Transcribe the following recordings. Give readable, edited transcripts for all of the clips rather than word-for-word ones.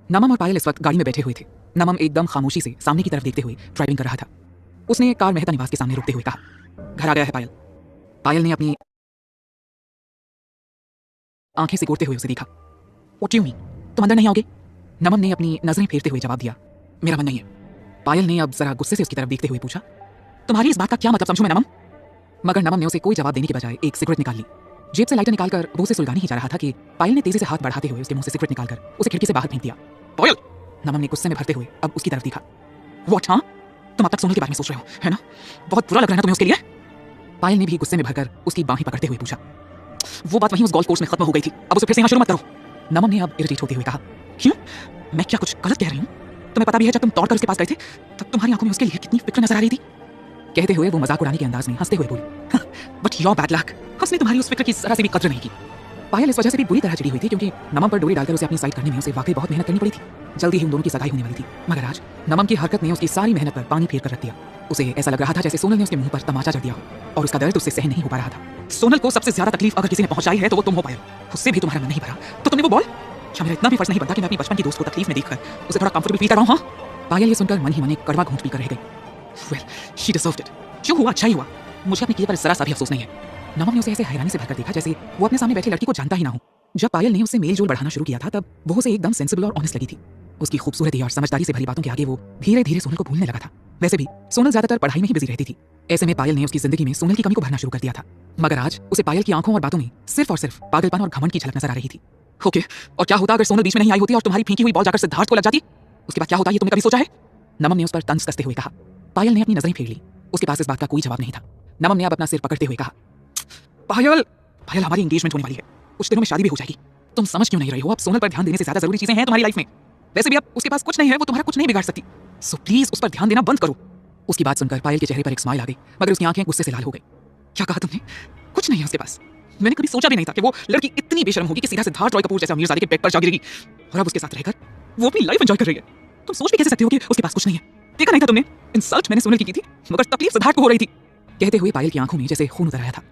नमम और पायल इस वक्त गाड़ी में बैठे हुए थे। नमम एकदम खामोशी से सामने की तरफ देखते हुए ड्राइविंग कर रहा था। उसने कार मेहता निवास के सामने रुकते हुए कहा, घर आ गया है पायल। पायल ने अपनी आंखें सिकोड़ते हुए उसे देखा। What do you mean? तुम अंदर नहीं आओगे? नमम ने अपनी नजरें फेरते हुए जवाब दिया, मेरा मन नहीं है। पायल ने अब जरा गुस्से से उसकी तरफ देखते हुए पूछा, तुम्हारी इस बात का क्या मतलब समझूं मैं नमम? मगर नमम ने उसे कोई जवाब देने के बजाय एक सिगरेट निकाल ली। जेब से लाइटर निकालकर वो उसे सुलगाने ही जा रहा था कि पायल ने तेजी से हाथ बढ़ाते हुए उसके मुंह से सिगरेट निकालकर उसे खिड़की से बाहर फेंक दिया। पायल! नमम ने गुस्से में भरते हुए अब उसकी तरफ देखा। What, हाँ? तुम अब तक सोनल के बारे में सोच रहे हो, है ना? बहुत बुरा लग रहा है ना तुम्हें उसके लिए? पायल ने भी गुस्से में भरकर उसकी बाहें पकड़ते हुए पूछा। वो बात वहीं उस गोल्फ कोर्स में खत्म हो गई थी, अब उसे फिर से यहाँ शुरू मत करो। नमम ने अब इरिटेट होते हुए कहा, क्यों? मैं क्या कुछ गलत कह रही हूँ? तुम्हें पता भी है जब तुम दौड़ कर उसके पास गए थे तब तुम्हारी आंखों में उसके लिए कितनी फिक्र नजर आ रही थी। कहते हुए वो मजाक उड़ाने के अंदाज में हंसते हुए बोली, बट योर बैड लक, उसने तुम्हारी उस फिक्र की जरा सी भी कदर नहीं की। पायल इस वजह से भी बुरी तरह चिड़ी हुई थी क्योंकि नमम पर डोरी डालकर उसे अपनी साइड करने में उसे वाकई बहुत मेहनत करनी पड़ी थी। जल्दी ही उन दोनों की सगाई होने वाली थी, मगर आज नमम की हरकत ने उसकी सारी मेहनत पर पानी फेर कर रख दिया। उसे ऐसा लग रहा था जैसे सोनल ने उसके मुंह पर तमाचा जड़ दिया हो और उसका दर्द उससे सहन नहीं हो पा रहा था। सोनल को सबसे ज्यादा तकलीफ अगर किसी ने पहुंचाई है तो वो तुम हो पायल। उससे भी तुम्हारा मन नहीं भरा तो तुमने वो बॉल, क्या मेरा इतना भी फर्ज नहीं बनता कि मैं अपनी बचपन की दोस्त को तकलीफ में देखकर उसे थोड़ा कंफर्टेबल फील कर रहा हूं? हाँ, पायल ये सुनकर मन ही मन एक कड़वा घूंट पीकर रह गई। Well, she deserved it. जो हुआ अच्छा ही हुआ, मुझे अपने किए पर जरा सा भी अफसोस नहीं है। नमम ने उसे ऐसे हैरानी से भरकर देखा जैसे वो अपने सामने बैठी लड़की को जानता ही ना हो। जब पायल ने उससे मेल जोल बढ़ाना शुरू किया था तब वो उसे एकदम सेंसिबल और ऑनेस्ट लगी थी। उसकी खूबसूरती और समझदारी से भरी बातों के आगे वो धीरे धीरे सोनल को भूलने लगा था। वैसे भी सोनल ज्यादातर पढ़ाई में ही बिजी रहती थी। ऐसे में पायल ने उसकी जिंदगी में सोनल की कमी को भरना शुरू कर दिया था। मगर आज उसे पायल की आंखों और बातों में सिर्फ और सिर्फ पागलपन और घमंड की झलक नजर आ रही थी। ओके, और क्या होता अगर सोनल बीच में नहीं आई होती और तुम्हारी फेंकी हुई बॉल जाकर सिद्धार्थ को लग जाती? उसके बाद क्या होता ये तुमने कभी सोचा है? नमम ने उस पर तंज कसते हुए कहा। पायल ने अपनी नजरें फेर ली। उसके पास इस बात का कोई जवाब नहीं था। नमम ने अब अपना सिर पकड़ते हुए कहा, पायल, पायल हमारी एंगेजमेंट होने वाली है, कुछ दिनों में शादी भी हो जाएगी। तुम समझ क्यों नहीं रही हो? अब सोनल पर ध्यान देने से ज्यादा जरूरी चीजें हैं तुम्हारी लाइफ में। वैसे भी अब उसके पास कुछ नहीं है, वो तुम्हारा कुछ नहीं बिगाड़ सकती। सो प्लीज उस पर ध्यान देना बंद करो। उसकी बात सुनकर पायल के चेहरे पर एक स्माइल आ गई, मगर उसकी आंखें गुस्से से लाल हो गई। क्या कहा तुमने? कुछ नहीं है उसके पास। मैंने कभी सोचा भी नहीं था कि वो लड़की इतनी बेशर्म होगी कि सीधा सिद्धार्थ रॉय कपूर जैसे अमीरजादे के बेड पर जा गिरेगी और अब उसके साथ रहकर वो अपनी लाइफ एंजॉय कर रही है। तुम सोच भी कैसे सकते हो कि उसके पास कुछ नहीं है? देखा नहीं था तुमने? इंसल्ट मैंने सोनल की थी, मगर तकलीफ सिद्धार्थ को हो रही थी। कहते हुए पायल की आंखों में जैसे खून उतर आया था।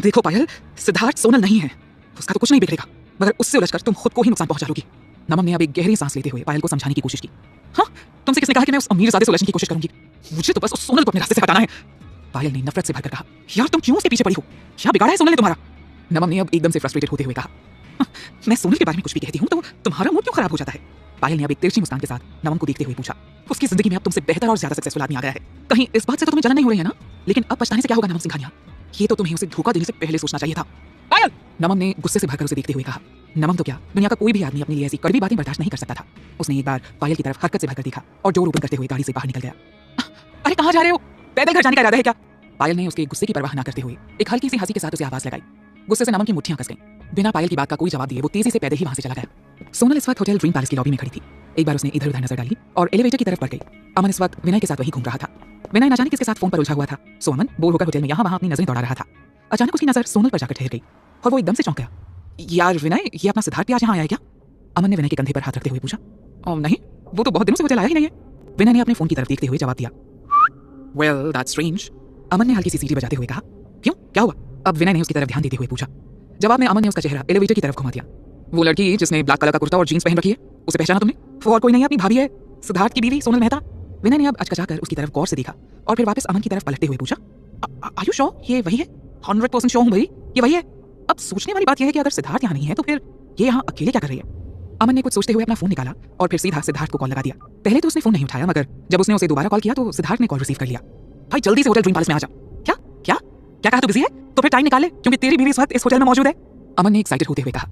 देखो पायल, सिद्धार्थ सोनल नहीं है, उसका तो कुछ नहीं बिगड़ेगा, मगर उससे उलझकर तुम खुद को ही नुकसान पहुंचा लोगी। नमम ने अब एक गहरी सांस लेते हुए पायल को समझाने की कोशिश की। हाँ, तुमसे किसने कहा कि मैं उस अमीरजादे से उलझने की कोशिश करूंगी? मुझे तो बस उस सोनल को अपने रास्ते से हटाना है। पायल ने नफरत से भरकर कहा, यार तुम क्यों उसके पीछे पड़ी हो? क्या बिगाड़ा है सोनल ने तुम्हारा? नमम ने अब एकदम से फ्रस्ट्रेटेड होते हुए कहा, मैं सोनल के बारे में कुछ भी कहती हूँ तो तुम्हारा मूड क्यों खराब हो जाता है? पायल ने अब एक तिरछी मुस्कान के साथ नमम को देखते हुए पूछा। उसकी जिंदगी में अब तुमसे बेहतर और ज्यादा सक्सेसफुल आदमी आ गया है। कहीं इस बात से तो तुम्हें जलन नहीं हो रही है ना? लेकिन अब पछताने से क्या होगा नमम सिंघानिया? ये तो तुम्हें उसे धोखा देने से पहले सोचना चाहिए था। पायल! नमम ने गुस्से से भरकर उसे देखते हुए कहा। नमम तो क्या, दुनिया का कोई भी आदमी अपने लिए ऐसी कड़वी बातें बर्दाश्त नहीं कर सकता था। उसने एक बार पायल की तरफ हरकत से भरकर देखा और जोर ओपन करते हुए गाड़ी से बाहर निकल गया। अरे कहाँ जा रहे हो? पैदल घर जाने का इरादा है क्या? पायल ने उसके गुस्से की परवाह न करते हुए एक हल्की सी हंसी के साथ उसे आवाज लगाई। गुस्से से नमम की मुट्ठियां कस गईं। बिना पायल की बात का कोई जवाब दिए वो तेजी से पैदल ही वहां से चला गया। सोनल इस वक्त होटल ड्रीम पैलेस की लॉबी में खड़ी थी। एक बार उसने इधर उधर नजर डाली और एलिवेटर की तरफ बढ़ गई। अमन इस वक्त विनय के साथ वहीं घूम रहा था। विनय न जाने किसके साथ फोन पर उलझा हुआ था। सो अमन बोर होकर होटल में यहाँ वहाँ अपनी नजरें दौड़ा रहा था। अचानक उसकी नजर सोनल पर जाकर ठहर गई और वो एकदम से चौंक गया। यार विनय, ये अपना सिद्धार्थ भी आज यहाँ आया है क्या? अमन ने विनय के कंधे पर हाथ रखते हुए पूछा। नहीं, वो तो बहुत दिनों से होटल आया ही नहीं है। विनय ने अपने फोन की तरफ देखते हुए जवाब दिया। Well that's strange. अमन ने हल्की सी सीटी बजाते हुए कहा। क्यों, क्या हुआ? अब विनय ने उसकी तरफ ध्यान देते हुए पूछा। जवाब में अमन ने उसका चेहरा एलिवेटर की तरफ घुमा दिया। वो लड़की जिसने ब्लैक कलर का कुर्ता और जींस पहन रखी है, उसे पहचाना तुमने? वो और कोई नहीं है, अपनी भाभी है, सिद्धार्थ की बीवी सोनल मेहता। विनय ने अब अचकचाकर उसकी तरफ गौर से देखा और फिर वापस अमन की तरफ पलटते हुए पूछा। आर यू श्योर ये वही है? 100% श्योर हूं भाई, ये वही है। अब सोचने वाली बात यह है कि अगर सिद्धार्थ यहाँ नहीं है तो फिर ये यहाँ अकेले क्या कर रही है? अमन ने कुछ सोचते हुए अपना फोन निकाला और फिर सीधा सिद्धार्थ को कॉल लगा दिया। पहले तो उसने फोन नहीं उठाया, मगर जब उसने उसे दोबारा कॉल किया तो सिद्धार्थ ने कॉल रिसीव कर लिया। भाई जल्दी से होटल ड्रीम पैलेस में आ जा। क्या क्या क्या कहा? तू बिजी है तो फिर टाइम निकाल ले, क्योंकि तेरी बीवी इस वक्त इस होटल में मौजूद है। अमन ने एक्साइटेड होते हुए कहा।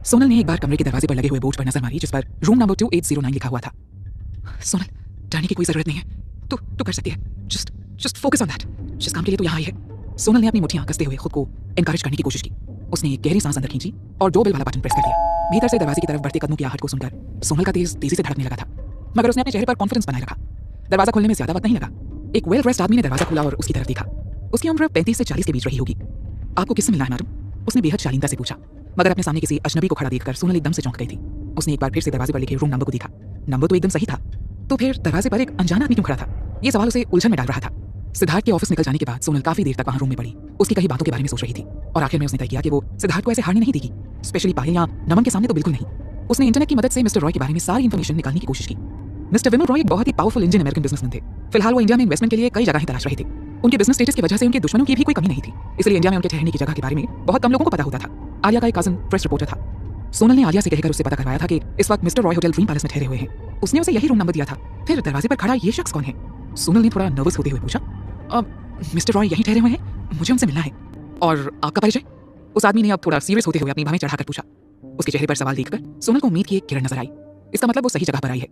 सोनल ने एक बार कमरे के दरवाजे पर लगे हुए बोर्ड पर नजर मारी जिस पर रूम नंबर 2809 लिखा हुआ था। सोनल, डरने की कोई जरूरत नहीं है, तू कर सकती है। Just focus on that. जिस काम के लिए तू यहाँ आई है। सोनल ने अपनी मुट्ठियां कसते हुए खुद को एनकरेज करने की कोशिश की। उसने एक गहरी सांस अंदर खींची और डोरबेल वाला बटन प्रेस कर दिया। भीतर से दरवाजे की तरफ बढ़ते कदमों की आहट को सुनकर सोनल का तेजी से धड़कने लगा था, मगर उसने अपने चेहरे पर कॉन्फिडेंस बनाए रखा। दरवाजा खोलने में ज्यादा वक्त नहीं लगा। एक वेल ड्रेस्ड आदमी ने दरवाजा खोला और उसकी तरफ देखा। उसकी उम्र 35 से 40 के बीच रही होगी। आपको किससे मिलना है मैडम? उसने बेहद शालीनता से पूछा, मगर अपने सामने किसी अजनबी को खड़ा देखकर सोनल एकदम से चौंक गई थी। उसने एक बार फिर से दरवाजे पर लिखे रूम नंबर को देखा। नंबर तो एकदम सही था, तो फिर दरवाजे पर एक अनजाना आदमी क्यों खड़ा था? ये सवाल उसे उलझन में डाल रहा था। सिद्धार्थ के ऑफिस निकल जाने के बाद सोनल काफी देर तक वहाँ रूम में पड़ी उसकी कई बातों के बारे में सोच रही थी और आखिर में उसने तय किया कि वो सिद्धार्थ को ऐसे हारने नहीं देगी, स्पेशली पायल या नमन के सामने तो बिल्कुल नहीं। उसने इंटरनेट की मदद से मिस्टर रॉय के बारे में सारी इन्फॉर्मेशन निकालने की कोशिश की। मिस्टर विमल रॉय एक बहुत ही पावरफुल इंडियन अमेरिकन बिजनेसमैन थे। फिलहाल वो इंडिया में इन्वेस्टमेंट के लिए कई जगह तलाश रहे थे। उनके बिजनेस स्टेटस की वजह से उनके दुश्मनों की भी कोई कमी नहीं थी, इसलिए इंडिया में उनके ठहरने की जगह के बारे में बहुत कम लोगों को पता होता था। आलिया का एक कजन प्रेस रिपोर्टर था। सोनल ने आलिया से कहकर उससे पता करवाया था कि इस वक्त mister Roy hotel dream palace में ठहरे हुए हैं। उसने उसे यही रूम नंबर दिया था। फिर दरवाजे पर खड़ा ये शख्स कौन है? सोनल ने थोड़ा नर्वस होते हुए पूछा। मिस्टर रॉय यहीं ठहरे हुए हैं, मुझे उनसे मिलना है। और आपका परिचय? उस आदमी ने अब थोड़ा सीरियस होते हुए अपनी बाहें चढ़ाकर पूछा। उसके चेहरे पर सवाल देखकर सोनल को उम्मीद की एक किरण नजर आई। इसका मतलब वो सही जगह पर आई है।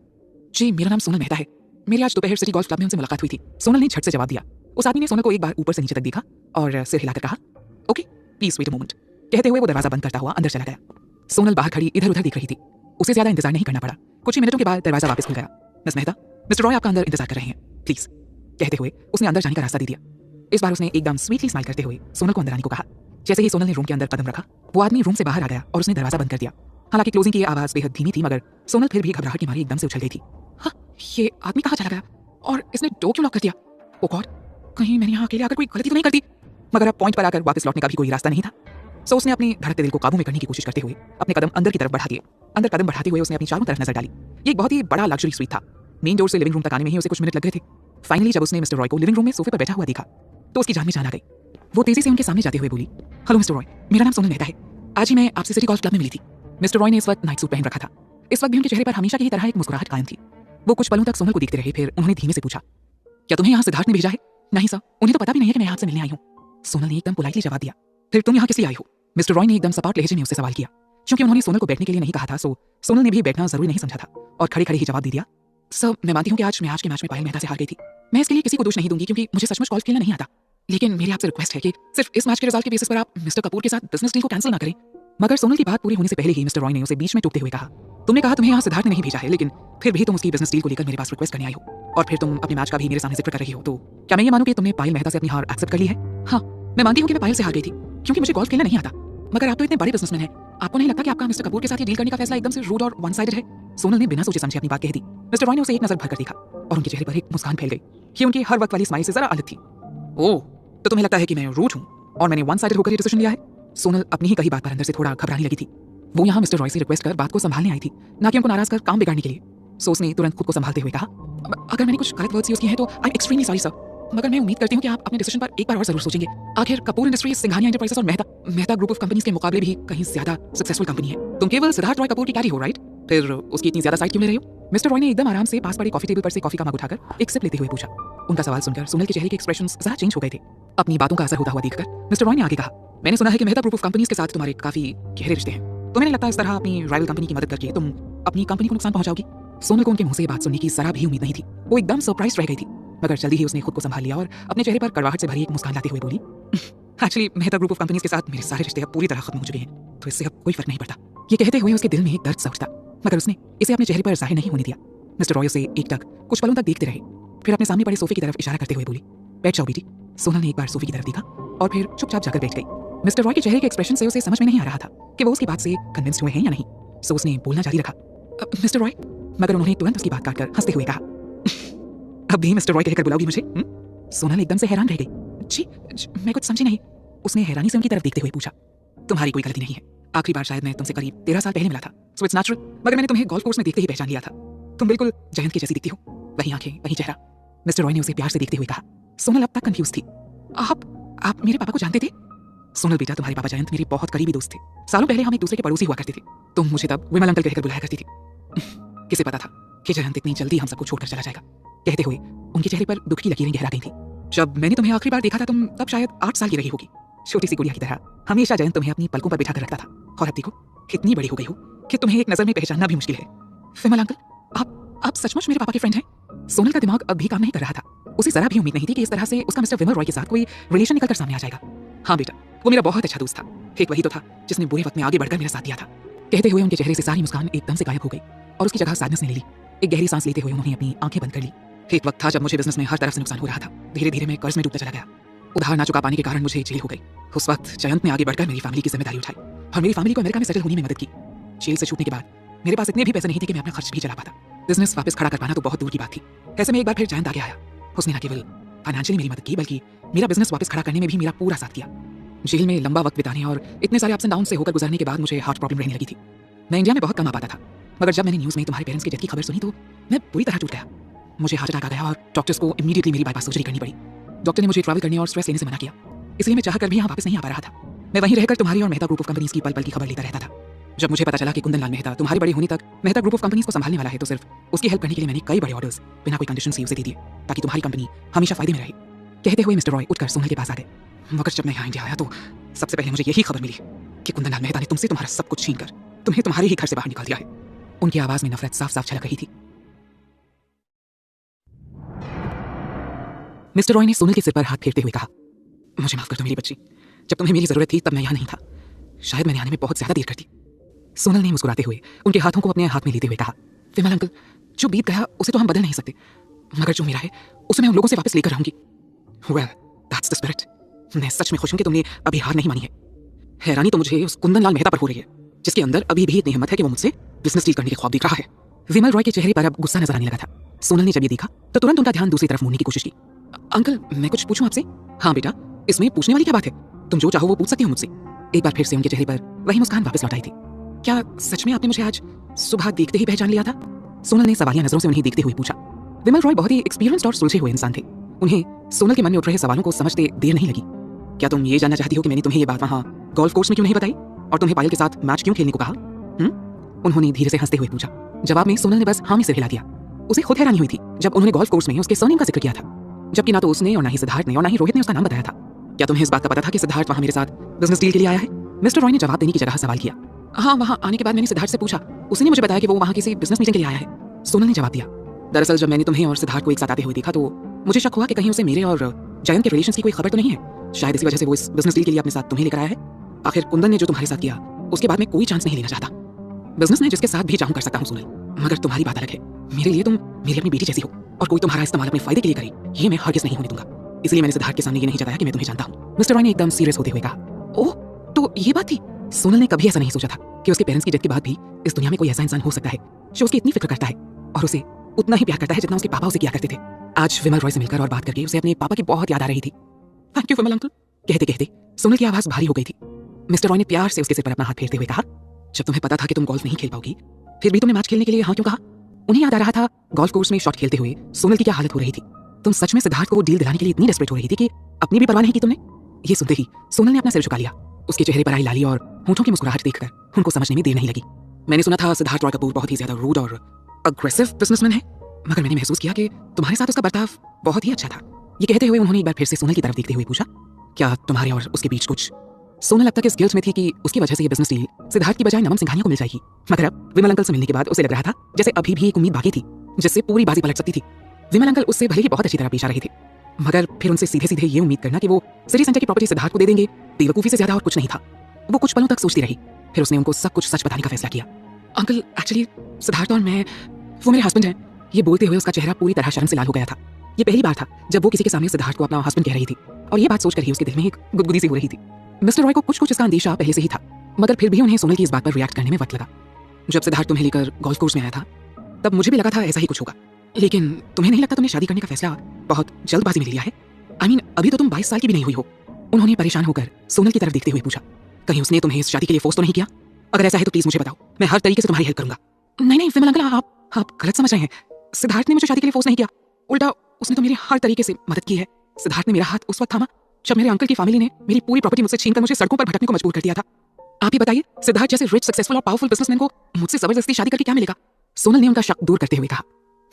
जी, मेरा नाम सोनल मेहता है। मेरी आज दोपहर सिटी गोल्फ क्लब में उनसे मुलाकात हुई थी। सोनल ने झट से जवाब दिया। उस आदमी ने सोनल को एक बार ऊपर से नीचे तक देखा और सिर हिलाकर कहा, okay please wait a moment. कहते हुए वो दरवाजा बंद करता हुआ अंदर चला गया। सोनल बाहर खड़ी इधर उधर देख रही थी। उसे ज्यादा इंतजार नहीं करना पड़ा। कुछ ही मिनटों के बाद दरवाजा वापस खुल गया। मिस मेहता, मिस्टर रॉय आपका अंदर इंतजार कर रहे हैं, प्लीज। कहते हुए उसने अंदर जाने का रास्ता दे दिया। इस बार उसने एकदम स्वीटली स्माइल करते हुए सोनल को अंदर आने को कहा। जैसे ही सोनल ने रूम के अंदर कदम रखा, वो आदमी रूम से बाहर आ गया और उसने दरवाजा बंद कर दिया। हालांकि क्लोजिंग की आवाज बेहद धीमी थी, मगर सोनल फिर भी घबराहट की मारी एकदम से उछल गई थी। हाँ, ये आदमी कहाँ चला गया और इसने डोर क्यों लॉक कर दिया? ओ गॉड, कहीं मैंने यहाँ अकेले आकर कोई गलती तो नहीं कर दी? मगर अब पॉइंट पर आकर वापस लौटने का भी कोई रास्ता नहीं था। सो उसने अपने धड़कते दिल को काबू में करने की कोशिश करते हुए अपने कदम अंदर की तरफ बढ़ा दिए। अंदर कदम बढ़ाते हुए उसने अपनी चारों तरफ नजर डाली। ये एक बहुत ही बड़ा लग्जरी स्वीट था। मेन डोर से लिविंग रूम तक आने में ही उसे कुछ मिनट लग गए थे। फाइनली जब उसने मिस्टर रॉय को लिविंग रूम में सोफे पर बैठा हुआ देखा तो उसकी जान में जान आ गई। वो तेजी से उनके सामने जाते हुए बोली, हेलो मिस्टर रॉय, मेरा नाम सोनल मेहता है। आज ही मैं आपसे सिटी गोल्फ क्लब में मिली थी। मिस्टर रॉय ने इस वक्त नाइट सूट पहन रखा था। इस वक्त भी उनके चेहरे पर हमेशा की ही तरह एक मुस्कुराहट कायम थी। वो कुछ पलों तक सोनल को देखते रहे, फिर उन्होंने धीमे से पूछा, क्या तुम्हें यहाँ सिद्धार्थ ने भेजा है? नहीं सर, उन्हें तो पता भी नहीं है कि मैं आपसे मिलने आई हूँ। सोनल ने एकदम पोलाइटली जवाब दिया। फिर तुम यहाँ किस लिए आई हो? मिस्टर रॉय ने एकदम सपाट लहजे में उससे सवाल किया। क्योंकि उन्होंने सोनल को बैठने के लिए नहीं कहा था, सो सोनल ने भी बैठना जरूरी नहीं समझा था और खड़े खड़े ही जवाब दे दिया, सर मैं मानती हूँ कि आज के मैच में पायल मेहता से हार गई थी। मैं इसके लिए किसी को दोष नहीं दूंगी क्योंकि मुझे सचमुच गोल्फ खेलना नहीं आता। लेकिन मेरी आपसे रिक्वेस्ट है कि सिर्फ इस मैच के रिजल्ट के बेसिस पर आप मिस्टर कपूर के साथ बिजनेस डील को कैंसिल ना करें। मगर सोनल की बात पूरी होने से पहले ही मिस्टर रॉय ने उसे बीच में टोकते हुए कहा, तुमने कहा तुम्हें यहाँ सिद्धार्थ ने नहीं भेजा है, लेकिन फिर भी तुम उसकी बिजनेस डील को लेकर मेरे पास रिक्वेस्ट करने आई हो और फिर तुम अपने मैच का भी मेरे सामने जिक्र कर रही हो, तो क्या मैं ये मानूं कि तुमने पायल मेहता से अपनी हार एक्सेप्ट कर ली है? हाँ, मैं मानती हूँ कि मैं पायल से हार गई थी क्योंकि मुझे गोल्फ खेलना नहीं आता। मगर आप तो इतने बड़े बिजनेसमैन हैं, आपको नहीं लगता कि आपका मिस्टर कपूर के साथ ये डील करने का फैसला एकदम से रूड और वन साइडेड है? सोनल ने बिना सोचे समझे अपनी बात कह दी। मिस्टर रॉय ने उसे एक नजर भरकर देखा और उनके चेहरे पर एक मुस्कान फैल गई। ये उनकी हर वक्त वाली स्माइल से जरा अलग थी। ओह, तो तुम्हें लगता है कि मैं रूड हूँ और मैंने वन साइडेड होकर ये डिसीजन लिया है? सोनल अपनी ही कही बात पर अंदर से थोड़ा घबराने लगी थी। वो यहाँ मिस्टर रॉय से रिक्वेस्ट कर बात को संभालने आई थी, ना कि उनको नाराज कर काम बिगाड़ने के लिए। सो उसने तुरंत खुद को संभालते हुए कहा, अगर मैंने कुछ गलत वर्ड्स यूज किए हैं तो I am extremely sorry sir, मगर मैं उम्मीद करती हूँ कि आप अपने डिसीजन पर एक बार और जरूर सोचेंगे। आखिर कपूर इंडस्ट्रीज, सिंघानिया एंटरप्राइजेस और मेहता ग्रुप ऑफ कंपनीज के मुकाबले भी कहीं ज्यादा सक्सेसफुल कंपनी है। तुम केवल सिद्धार्थ रॉय कपूर की कैरी हो, राइट? फिर उसकी इतनी ज्यादा साइड क्यों ले रही हो? मिस्टर रॉय ने एकदम आराम से पास पड़े कॉफी टेबल पर से कॉफी का मग उठाकर एक सिप लेते हुए पूछा। उनका सवाल सुनकर सोनल के चेहरे के एक्सप्रेशंस जरा चेंज हो गए थे। अपनी बातों का असर होता हुआ देखकर मिस्टर रॉय ने आगे कहा, मैंने सुना है कि मेहता ग्रुप ऑफ कंपनीज के साथ तुम्हारे काफी गहरे रिश्ते हैं। तुम्हें नहीं लगता इस तरह अपनी राइवल कंपनी की मदद करके तुम अपनी कंपनी को नुकसान पहुंचाओगी? सोनल को उनके मुंह से ये बात सुनने की जरा भी उम्मीद नहीं थी। वो एकदम सरप्राइज रह गई थी, मगर जल्दी ही उसने खुद को संभाल लिया और अपने चेहरे पर कड़वाहट से भरी एक मुस्कान लाते हुए बोली, actually Mehta group of companies के साथ मेरे सारे रिश्ते अब पूरी तरह खत्म हो चुके हैं, तो इससे अब कोई फर्क नहीं पड़ता। ये कहते हुए उसके दिल में एक दर्द सा उठता, मगर उसने इसे अपने चेहरे पर जाहिर नहीं होने दिया। मिस्टर रॉय उसे एकटक कुछ पलों तक देखते रहे, फिर अपने सामने पड़े सोफे की तरफ इशारा करते हुए बोली, बैठ जाओ बेटी। सोनल ने एक बार सोफे की तरफ देखा और फिर चुपचाप जाकर बैठ गई। मिस्टर रॉय के चेहरे के एक्सप्रेशन से उसे समझ में नहीं आ रहा था कि वो उसकी बात से कन्विंस्ड हुए हैं या नहीं। सो उसने बोलना जारी रखा, मिस्टर रॉय, मगर उन्होंने तुरंत उसकी बात काटकर हंसते हुए कहा, अब भी मिस्टर रॉय कहकर बुलाओगी मुझे? सोनल एकदम से हैरान रह गई। जी, मैं कुछ समझी नहीं। उसने हैरानी से उनकी तरफ देखते हुए पूछा, तुम्हारी कोई गलती नहीं है। आखिरी बार शायद मैं तुमसे करीब 13 साल पहले मिला था, सो इट्स नेचुरल, मगर मैंने तुम्हें गोल्फ कोर्स में देखते ही पहचान लिया था। तुम बिल्कुल जयंत की जैसी दिखती हो, वही आंखें, वही चेहरा। मिस्टर रॉय ने उसे प्यार से देखते हुए कहा। सोनल अब तक कंफ्यूज थी। आप मेरे पापा को जानते थे? सोनल बेटा, तुम्हारे पापा जयंत मेरे बहुत करीबी दोस्त थे। सालों पहले हम एक दूसरे के पड़ोसी हुआ करते थे। तुम मुझे तब विमल अंकल कहकर बुलाया करती थी। किसे पता था कि जयंत इतनी जल्दी हम सबको छोड़कर चला जाएगा? कहते हुए उनके चेहरे पर दुख की लकीरें गहरा गई थी। जब मैंने तुम्हें आखिरी बार देखा था तुम तब शायद 8 साल की रही होगी। छोटी सी गुड़िया की तरह हमेशा जयंत तुम्हें अपनी पलकों पर बिठा कर रखता था, और अब देखो कितनी बड़ी हो गई हो कि तुम्हें एक नजर में पहचानना भी मुश्किल है। विमल अंकल, आप सचमुच मेरे पापा के फ्रेंड हैं? सोनल का दिमाग अब भी काम नहीं कर रहा था। उसे जरा भी उम्मीद नहीं थी कि इस तरह से उसका मिस्टर विमल रॉय के साथ कोई रिलेशन निकलकर सामने आ जाएगा। हाँ बेटा, वो मेरा बहुत अच्छा दोस्त था। एक वही तो था जिसने बुरे वक्त में आगे बढ़कर मेरा साथ दिया था। कहते हुए उनके चेहरे से सारी मुस्कान एकदम से गायब हो गई और उसकी जगह सैडनेस ने ले ली। एक गहरी सांस लेते हुए उन्होंने अपनी आंखें बंद कर ली। एक वक्त था जब मुझे बिजनेस में हर तरफ से नुकसान हो रहा था। धीरे धीरे मैं कर्ज में डूबता चला गया। उधार ना चुका पाने के कारण मुझे जेल हो गई। उस वक्त जयंत ने आगे बढ़कर मेरी फैमिली की जिम्मेदारी उठाई और मेरी फैमिली को अमेरिका में सेटल होने में मदद की। जेल से छूटने के बाद मेरे पास इतने भी पैसे नहीं थे कि मैं अपना खर्च भी चला पाता। बिजनेस वापस खड़ा कर पाना तो बहुत दूर की बात थी। ऐसे में एक बार फिर जयंत आगे आया। उसने न केवल फाइनेंशियली मेरी मदद की, बल्कि मेरा बिजनेस वापस खड़ा करने में भी मेरा पूरा साथ किया। जेल में लंबा वक्त बिताने और इतने सारे अप्स एंड डाउन से होकर गुजरने के बाद मुझे हार्ट प्रॉब्लम रहने लगी थी। मैं इंडिया में बहुत कम आ पाता था, मगर जब मैंने न्यूज़ में तुम्हारे पेरेंट्स की डेथ की खबर सुनी तो मैं पूरी तरह टूट गया। मुझे हार्ट अटैक आ गया और डॉक्टर्स को इमीडिएटली मेरी बाईपास सर्जरी करनी पड़ी। डॉक्टर ने मुझे ट्रैवल करने और स्ट्रेस लेने से मना किया, इसलिए मैं चाहकर भी यहाँ वापस नहीं आ पा रहा था। मैं वहीं रहकर तुम्हारी और मेहता ग्रुप ऑफ कंपनीज की पल पल की खबर लेता रहता था। जब मुझे पता चला कि कुंदन लाल मेहता तुम्हारे बड़े होने तक मेहता ग्रुप ऑफ कंपनीज को संभालने वाला है, तो सिर्फ उसकी हेल्प करने के लिए मैंने कई बड़े ऑर्डर्स बिना कोई कंडीशन से उसे दे दिए, ताकि तुम्हारी कंपनी हमेशा फायदे में रहे। कहते हुए मिस्टर रॉय उठकर सोनल के पास आ गए। मगर जब मैं यहाँ इंडिया आया तो सबसे पहले मुझे यही खबर मिली कि कुंदन लाल मेहता ने तुमसे तुम्हारा सब कुछ छीनकर तुम्हें तुम्हारे ही घर से बाहर निकाल दिया है। उनकी आवाज में नफरत साफ साफ झलक रही थी। मिस्टर रॉय ने सोनल के सिर पर हाथ फेरते हुए कहा, मुझे माफ कर दो मेरी बच्ची, जब तुम्हें मेरी जरूरत थी तब मैं यहाँ नहीं था। शायद मैंने आने में बहुत ज्यादा देर कर दी। सोनल ने मुस्कुराते हुए उनके हाथों को अपने हाथ में लेते हुए कहा, विमल अंकल, जो बीत गया उसे तो हम बदल नहीं सकते, मगर जो मेरा है उसे मैं उन लोगों से वापस लेकर रहूंगी। Well, that's the spirit. मैं सच में खुश हूं कि तुमने अभी हार नहीं मानी है। हैरानी तो मुझे उस कुंदन लाल मेहता पर हो रही है, जिसके अंदर अभी भी इतनी हिम्मत है कि वो मुझसे बिजनेस डील करने के ख्वाब देख रहा है। विमल रॉय के चेहरे पर अब गुस्सा नजर आने लगा था। सोनल ने जब ये देखा तो तुरंत उनका ध्यान दूसरी तरफ मोड़ने की कोशिश की। अंकल, मैं कुछ पूछूं आपसे? हाँ बेटा, इसमें पूछने वाली क्या बात है? तुम जो चाहो वो पूछ सकती हो मुझसे। एक बार फिर से उनके चेहरे पर वही मुस्कान वापस लौट आई थी। क्या सच में आपने मुझे आज सुबह देखते ही पहचान लिया था? सोनल ने सवालिया नजरों से उन्हें देखते हुए पूछा। विमल रॉय बहुत ही एक्सपीरियंस्ड और सुलझे हुए इंसान थे। उन्हें सोनल के मन में उठ रहे सवालों को समझते देर नहीं लगी। क्या तुम ये जानना चाहती हो कि मैंने तुम्हें ये बात वहाँ गोल्फ कोर्स में क्यों नहीं बताई और तुम्हें पायल के साथ मैच क्यों खेलने को कहा? उन्होंने धीरे से हंसते हुए पूछा। जवाब में सोनल ने बस हाँ में सिर हिला दिया। उसे खुद हैरानी हुई थी जब उन्होंने गोल्फ कोर्स में उसके सरनेम का जिक्र किया था, जबकि ना तो उसने और ना ही सिद्धार्थ ने और ना ही रोहित ने उसका नाम बताया था। क्या तुम्हें इस बात का पता था कि सिद्धार्थ वहाँ मेरे साथ बिजनेस डील के लिए आया है? मिस्टर रॉय ने जवाब देने की जगह सवाल किया। हाँ, वहाँ आने के बाद मैंने सिद्धार्थ से पूछा, उसने मुझे बताया कि वो वहाँ किसी बिजनेस मीटिंग के लिए आया है। सोनल ने जवाब दिया। दरअसल जब मैंने तुम्हें और सिद्धार्थ को एक साथ आते हुए देखा तो मुझे शक हुआ कि कहीं उसे मेरे और जयंत के रिलेशंस की कोई खबर तो नहीं है। शायद इसी वजह से वो इस बिजनेस डील के लिए अपने साथ तुम्हें लेकर आया है। आखिर कुंदन ने जो तुम्हारे साथ किया उसके बाद मैं कोई चांस नहीं लेना चाहता। बिजनेस में जिसके साथ भी चाहूं कर सकता हूं सोनल, मगर तुम्हारी बात अलग है। मेरे लिए तुम मेरी अपनी बेटी जैसी हो और कोई तुम्हारा इस्तेमाल अपने फायदे के लिए करे, ये मैं हरगिज़ नहीं होने दूंगा। इसलिए मैंने सिद्धार्थ के सामने ये नहीं बताया कि मैं तुम्हें जानता हूं। मिस्टर रॉय ने एकदम सीरियस होते हुए कहा। ओह, तो ये बात थी। सोनल ने कभी ऐसा नहीं सोचा था कि उसके पेरेंट्स की डेथ के बाद भी इस दुनिया में कोई ऐसा इंसान हो सकता है जो उसकी इतनी फिक्र करता है और उसे उतना ही प्यार करता है जितना उसके पापा उसे किया करते थे। आज विमल रॉय से मिलकर और बात करके उसे अपने पापा की बहुत याद आ रही थी। थैंक यू विमल अंकल, कहते कहते सोनल की आवाज भारी हो गई थी। मिस्टर रॉय ने प्यार से उसके सिर पर अपना हाथ फेरते हुए कहा, जब तुम्हें पता था कि तुम गोल्फ नहीं खेल पाओगी, फिर भी तुमने मैच खेलने के लिए हाँ क्यों कहा? उन्हें याद आ रहा था गोल्फ कोर्स में शॉट खेलते हुए सोनल की क्या हालत हो रही थी। तुम सच में सिद्धार्थ को वो डील दिलाने के लिए इतनी डेस्परेट हो रही थी कि अपनी भी परवाह नहीं की तुमने? ये सुनते ही सोनल ने अपना सिर झुका लिया। उसके चेहरे पर आई लाली और होठों की मुस्कुराहट देखकर उनको समझने में देर नहीं लगी। मैंने सुना था सिद्धार्थ रॉय कपूर बहुत ही ज्यादा रूड और अग्रेसिव बिजनेसमैन है, मगर मैंने महसूस किया कि तुम्हारे साथ उसका बर्ताव बहुत ही अच्छा था। ये कहते हुए उन्होंने एक बार फिर से सोनल की तरफ देखते हुए पूछा, क्या तुम्हारे और उसके बीच कुछ? सोनल अब तक इस गिल्ट में थी कि उसकी वजह से ये बिजनेस डील सिद्धार्थ की बजाय नमन सिंघानिया को मिल जाएगी, मगर अब विमल अंकल से मिलने के बाद उसे लग रहा था जैसे अभी भी एक उम्मीद बाकी थी जिससे पूरी बाजी पलट सकती थी। विमल अंकल उससे भले ही बहुत अच्छी तरह पेश आ रहे थे, मगर फिर उनसे सीधे सीधे ये उम्मीद करना कि वो सिटी सेंटर की प्रॉपर्टी सिद्धार्थ को दे देंगे, बेवकूफी से ज्यादा और कुछ नहीं था। वो कुछ पलों तक सोचती रही, फिर उसने उनको सब कुछ सच बताने का फैसला किया। अंकल, एक्चुअली सिद्धार्थ और मैं, वो मेरे हस्बैंड हैं। ये बोलते हुए उसका चेहरा पूरी तरह शर्म से लाल हो गया था। ये पहली बार था जब वो किसी के सामने सिद्धार्थ को अपना हस्बैंड कह रही थी, और ये बात सोचकर ही उसके दिल में एक गुदगुदी सी हो रही थी। मिस्टर रॉय को कुछ कुछ इसका अंदेशा पहले से ही था, मगर फिर भी उन्हें सोनल की इस बात पर रिएक्ट करने में वक्त लगा। जब सिद्धार्थ तुम्हें लेकर गोल्फ कोर्स में आया था तब मुझे भी लगा था ऐसा ही कुछ होगा, लेकिन तुम्हें नहीं लगता तुमने शादी करने का फैसला बहुत जल्दबाजी में लिया है? आई मीन, अभी तो तुम 22 साल की भी नहीं हुई हो। उन्होंने परेशान होकर सोनल की तरफ देखते हुए पूछा, कहीं उसने तुम्हें इस शादी के लिए फोर्स तो नहीं किया? अगर ऐसा है तो प्लीज मुझे बताओ, मैं हर तरीके से तुम्हारी हेल्प करूंगा। नहीं नहीं विमल अंकल, आप गलत समझ रहे हैं। सिद्धार्थ ने मुझे शादी के लिए फोर्स नहीं किया, उल्टा उसने तो मेरी हर तरीके से मदद की है। सिद्धार्थ ने मेरा हाथ उस वक्त थामा जब मेरे अंकल की फैमिली ने मेरी पूरी प्रॉपर्टी मुझसे छीनकर मुझे सड़कों पर भटकने को मजबूर कर दिया था। आप ही बताइए, सिद्धार्थ जैसे रिच, सक्सेसफुल और पावरफुल बिजनेसमैन को मुझसे जबरदस्ती शादी करके क्या मिलेगा? सोनल ने उनका शक दूर करते हुए कहा,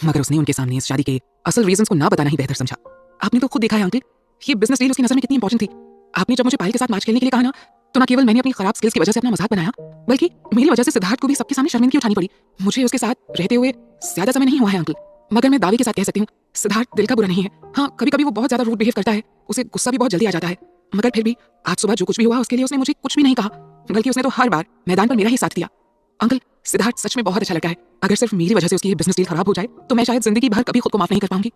मगर उसने उनके सामने इस शादी के असल रीजंस को ना बताना ही बेहतर समझा। आपने तो खुद देखा है अंकल, ये बिजनेस डील उसकी नजर में कितनी इंपॉर्टेंट थी। आपने जब मुझे पायल के साथ मैच खेलने के लिए कहा ना, तो न केवल मैंने अपनी खराब स्किल्स की वजह से अपना मजाक बनाया, बल्कि मेरी वजह से सिद्धार्थ को भी सबके सामने शर्मिंदगी उठानी पड़ी। मुझे उसके साथ रहते हुए ज्यादा समय नहीं हुआ है अंकल, मगर मैं दावे के साथ कह सकती हूँ सिद्धार्थ दिल का बुरा नहीं है। हाँ, कभी कभी वो बहुत ज्यादा रूड बिहेव करता है, उसे गुस्सा भी बहुत जल्दी आ जाता है, मगर फिर भी आज सुबह जो कुछ भी हुआ उसके लिए उसने मुझे कुछ भी नहीं कहा, बल्कि उसने तो हर बार मैदान पर मेरा ही साथ दिया। अंकल, सिद्धार्थ सच में बहुत अच्छा लड़का है। अगर सिर्फ मेरी वजह से उसकी बिजनेस डील खराब हो जाए तो मैं शायद जिंदगी भर कभी खुद को माफ नहीं कर पाऊंगी।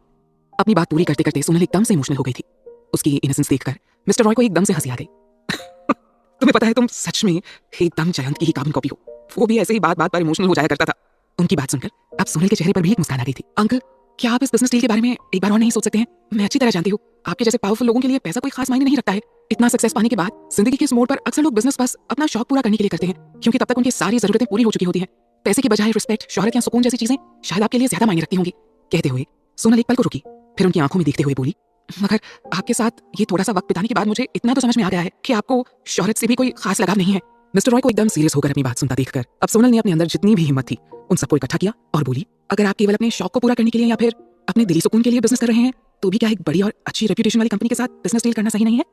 अपनी बात पूरी करते करते सोनल एकदम से इमोशनल हो गई थी। उसकी इनोसेंस देखकर मिस्टर रॉय को एकदम से हंसी आ गई। तुम्हें पता है, तुम सच में एकदम जयंत की ही कार्बन कॉपी हो। वो भी ऐसे ही बात बात पर इमोशनल हो जाया करता था। उनकी बात सुनकर अब सोनल के चेहरे पर भी एक मुस्कान आ गई थी। अंकल, क्या आप इस बिजनेस डील के बारे में एक बार और नहीं सोच सकते हैं? मैं अच्छी तरह जानती हूँ आपके जैसे पावरफुल लोगों के लिए पैसा कोई खास मायने नहीं रखता है। इतना सक्सेस पाने के बाद जिंदगी के इस मोड़ पर अक्सर लोग बिजनेस बस अपना शौक पूरा करने के लिए करते हैं, क्योंकि तब तक उनकी सारी जरूरतें पूरी हो चुकी होती हैं। पैसे की बजाय रिस्पेक्ट, शोहरत या सुकून जैसी चीजें शायद आपके लिए ज्यादा मायने रखती होंगी। कहते हुए सोनल एक पल को रुकी, फिर उनकी आंखों में देखते हुए बोली, मगर आपके साथ ये थोड़ा सा वक्त बिताने के बाद मुझे इतना तो समझ में आ गया है कि आपको शोहरत से भी कोई खास लगाव नहीं है। मिस्टर रॉय को एकदम सीरियस होकर अपनी बात सुनता देखकर अब सोनल ने अपने अंदर जितनी भी हिम्मत थी उन सबको इकट्ठा किया और बोली, अगर आप केवल अपने शौक को पूरा करने के लिए या फिर अपने दिली सुकून के लिए बिजनेस कर रहे हैं तो भी क्या एक बड़ी और अच्छी रेप्यूटेशन वाली कंपनी के साथ बिजनेस डील करना सही नहीं है?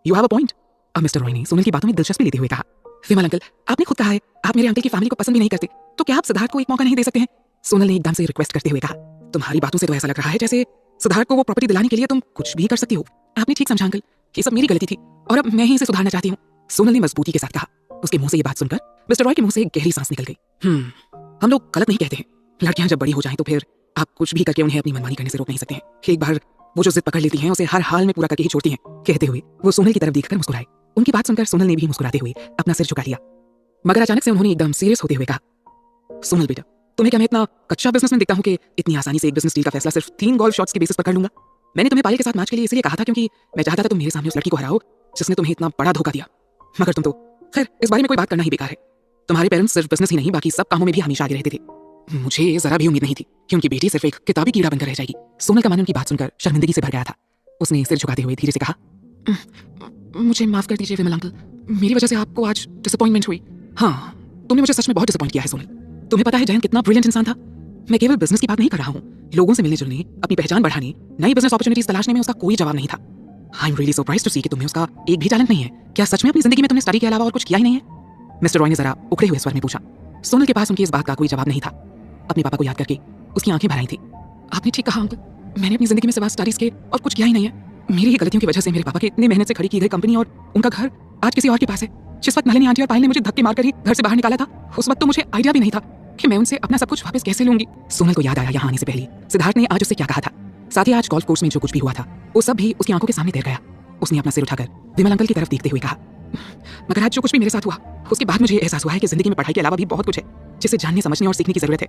You have a point. अब मिस्टर रॉय ने सोनल की बातों में दिलचस्पी लेते हुए कहा, विमल अंकल, आपने खुद कहा है आप मेरे अंकल की फैमिली को पसंद भी नहीं करते, तो क्या आप सिद्धार्थ को एक मौका नहीं दे सकते हैं? सोनल ने एकदम से रिक्वेस्ट करते हुए कहा, तुम्हारी बातों से तो ऐसा लग रहा है जैसे सिद्धार्थ को वो प्रॉपर्टी दिलाने के लिए तुम कुछ भी कर सकती हो। आपने ठीक समझा अंकल, ये सब मेरी गलती थी और अब मैं ही इसे सुधारना चाहती हूँ। सोनल ने मजबूती के साथ कहा। उसके मुंह से ये बात सुनकर मिस्टर रॉय के मुंह से एक गहरी सांस निकल गई। हम लोग गलत नहीं कहते हैं, लड़कियां जब बड़ी हो जाएं तो फिर आप कुछ भी करके उन्हें अपनी मनमानी करने से रोक नहीं सकते हैं। एक बार वो जो जिद पकड़ लेती हैं उसे हर हाल में पूरा करके ही छोड़ती हैं। कहते हुए वो सोनल की तरफ देखकर मुस्कुराए। उनकी बात सुनकर सोनल ने भी मुस्कुराते हुए अपना सिर झुका लिया, मगर अचानक से उन्होंने एकदम सीरियस होते हुए कहा, सोनल बेटा, तुम्हें क्या मैं इतना कच्चा बिजनेसमैन दिखता हूँ कि इतनी आसानी से एक बिजनेस डील का फैसला सिर्फ 3 गोल्फ शॉट्स के बेसिस पर कर लूंगा? मैंने तुम्हें पायल के साथ मैच के लिए इसलिए कहा था क्योंकि मैं चाहता था तुम मेरे सामने उस लड़की को हराओ जिसने तुम्हें इतना बड़ा धोखा दिया। मगर तुम तो, खैर इस बारे में कोई बात करना ही बेकार है। तुम्हारे पेरेंट्स सिर्फ बिजनेस ही नहीं बाकी सब कामों में भी हमेशा आगे रहते थे। मुझे जरा भी उम्मीद नहीं थी कि उनकी बेटी सिर्फ एक किताबी कीड़ा बनकर रह जाएगी। सोनल का मन उनकी बात सुनकर शर्मिंदगी से भर गया था। उसने सिर झुकाते हुए धीरे से कहा, मुझे माफ कर दीजिए विमल अंकल, मेरी वजह से आपको आज डिसअपॉइंटमेंट हुई। हाँ, तुमने मुझे सच में बहुत डिसअपॉइंट किया है सोनल। तुम्हें पता है जयंत कितना ब्रिलियंट इंसान था। मैं केवल बिजनेस की बात नहीं कर रहा हूँ, लोगों से मिलने जुलने, अपनी पहचान बढ़ाने, नई बिजनेस अपॉर्चुनिटीज तलाशने में उसका कोई जवाब नहीं था। I am really surprised to see कि तुम्हें उसका एक भी टैलेंट नहीं है। क्या सच में अपनी जिंदगी में तुमने स्टडी के अलावा और कुछ किया ही नहीं है? मिस्टर रॉय ने जरा उखड़े हुए स्वर में पूछा। सोनल के पास उनकी इस बात का कोई जवाब नहीं था। अपने पापा को याद करके उसकी आंखें भर आई थी। आपने ठीक कहा अंकल, मैंने अपनी जिंदगी में सिवा स्टडीज के और कुछ किया ही नहीं है। मेरी ही गलतियों की वजह से मेरे पापा के इतने मेहनत से खड़ी की गई कंपनी और उनका घर आज किसी और के पास है। जिस वक्त नलिनी आंटी और पायल ने मुझे धक्के मारकर ही घर से बाहर निकाला था, उस वक्त तो मुझे आइडिया भी नहीं था कि मैं उनसे अपना सब कुछ वापस कैसे लूंगी। सोनल को याद आया यहाँ आने से पहले सिद्धार्थ ने आज उससे क्या कहा था। साथ ही आज गोल्फ कोर्स में जो कुछ भी हुआ था वो सब भी उसकी आंखों के सामने तैर गया। उसने अपना सिर उठाकर विमल अंकल की तरफ देखते हुए कहा, मगर आज जो कुछ भी मेरे साथ हुआ उसके बाद मुझे एहसास हुआ है कि जिंदगी में पढ़ाई के अलावा भी बहुत कुछ है जिसे जानने, समझने और सीखने की जरूरत है।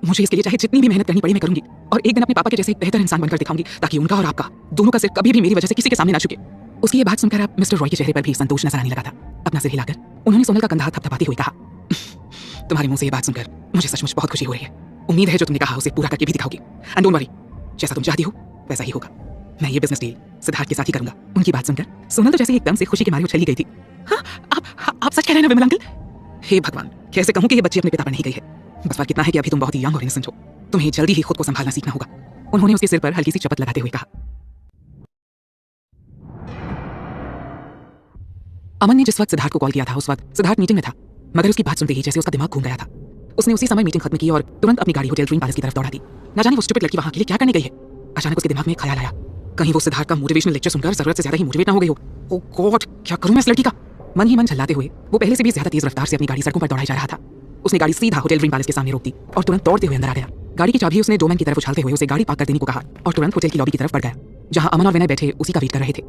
मुझे इसके लिए चाहे जितनी भी मेहनत करनी पड़ी मैं करूंगी और एक दिन अपने पापा के जैसे एक बेहतर इंसान बनकर दिखाऊंगी ताकि उनका और आपका दोनों का सिर कभी भी मेरी वजह से किसी के सामने ना झुके। उसकी ये बात सुनकर अब मिस्टर रॉय के चेहरे पर भी संतोष नजर आने लगा था। अपना सिर हिलाकर उन्होंने सोनल का कंधा थपथपाते हुए कहा, तुम्हारे मुंह से ये बात सुनकर मुझे सचमुच बहुत खुशी हो रही है। उम्मीद है जो तुमने कहा उसे पूरा करके भी दिखाओगी। एंड डोंट वरी, जैसा तुम चाहती हो वैसा ही होगा। मैं ये बिजनेस डील सिद्धार्थ के साथ ही करूंगा। उनकी बात सुनकर सोनल तो जैसे एकदम से खुशी के मारे उछल ही गई थी। हाँ, आप सच कह रहे हैं ना विमल अंकल? हे भगवान, कैसे कहूं कि ये बच्ची अपने पिता पर नहीं गई है। बस बात कितना है कि अभी तुम बहुत ही यंग और इनोसेंट हो, तुम्हें जल्दी ही खुद को संभालना सीखना होगा। उन्होंने उसके सिर पर हल्की सी चपत लगाते हुए कहा। अमन ने जिस वक्त सिद्धार्थ को कॉल किया था उस वक्त सिद्धार्थ मीटिंग में था, मगर उसकी बात सुनते ही जैसे उसका दिमाग घूम गया था। उसने उसी समय मीटिंग खत्म की और तुरंत अपनी गाड़ी होटल ड्रीम पैलेस की तरफ दौड़ा दी। न जाने वो स्टूपिड लड़की वहां के लिए क्या करने गई है। अचानक उसके दिमाग में ख्याल आया, कहीं वो सिद्धार्थ का मोटिवेशनल लेक्चर सुनकर जरूरत से ज्यादा ही मोटिवेट ना हो गई हो। ओह गॉड, क्या करूं मैं इस लड़की का? मन ही मन झल्लाते हुए वो पहले से भी ज्यादा तेज रफ्तार से अपनी गाड़ी सड़कों पर दौड़ाई जा रहा था। उसने गाड़ी सीधा होटल ड्रीम पैलेस के सामने रोक दी और तुरंत दौड़ते हुए अंदर आ गया। गाड़ी की चाबी उसने डोरमैन की तरफ उछालते हुए उसे गाड़ी पार्क कर देने को कहा और तुरंत होटल की लॉबी की तरफ बढ़ गया, जहां अमन और विनय बैठे उसी का वेट कर रहे थे।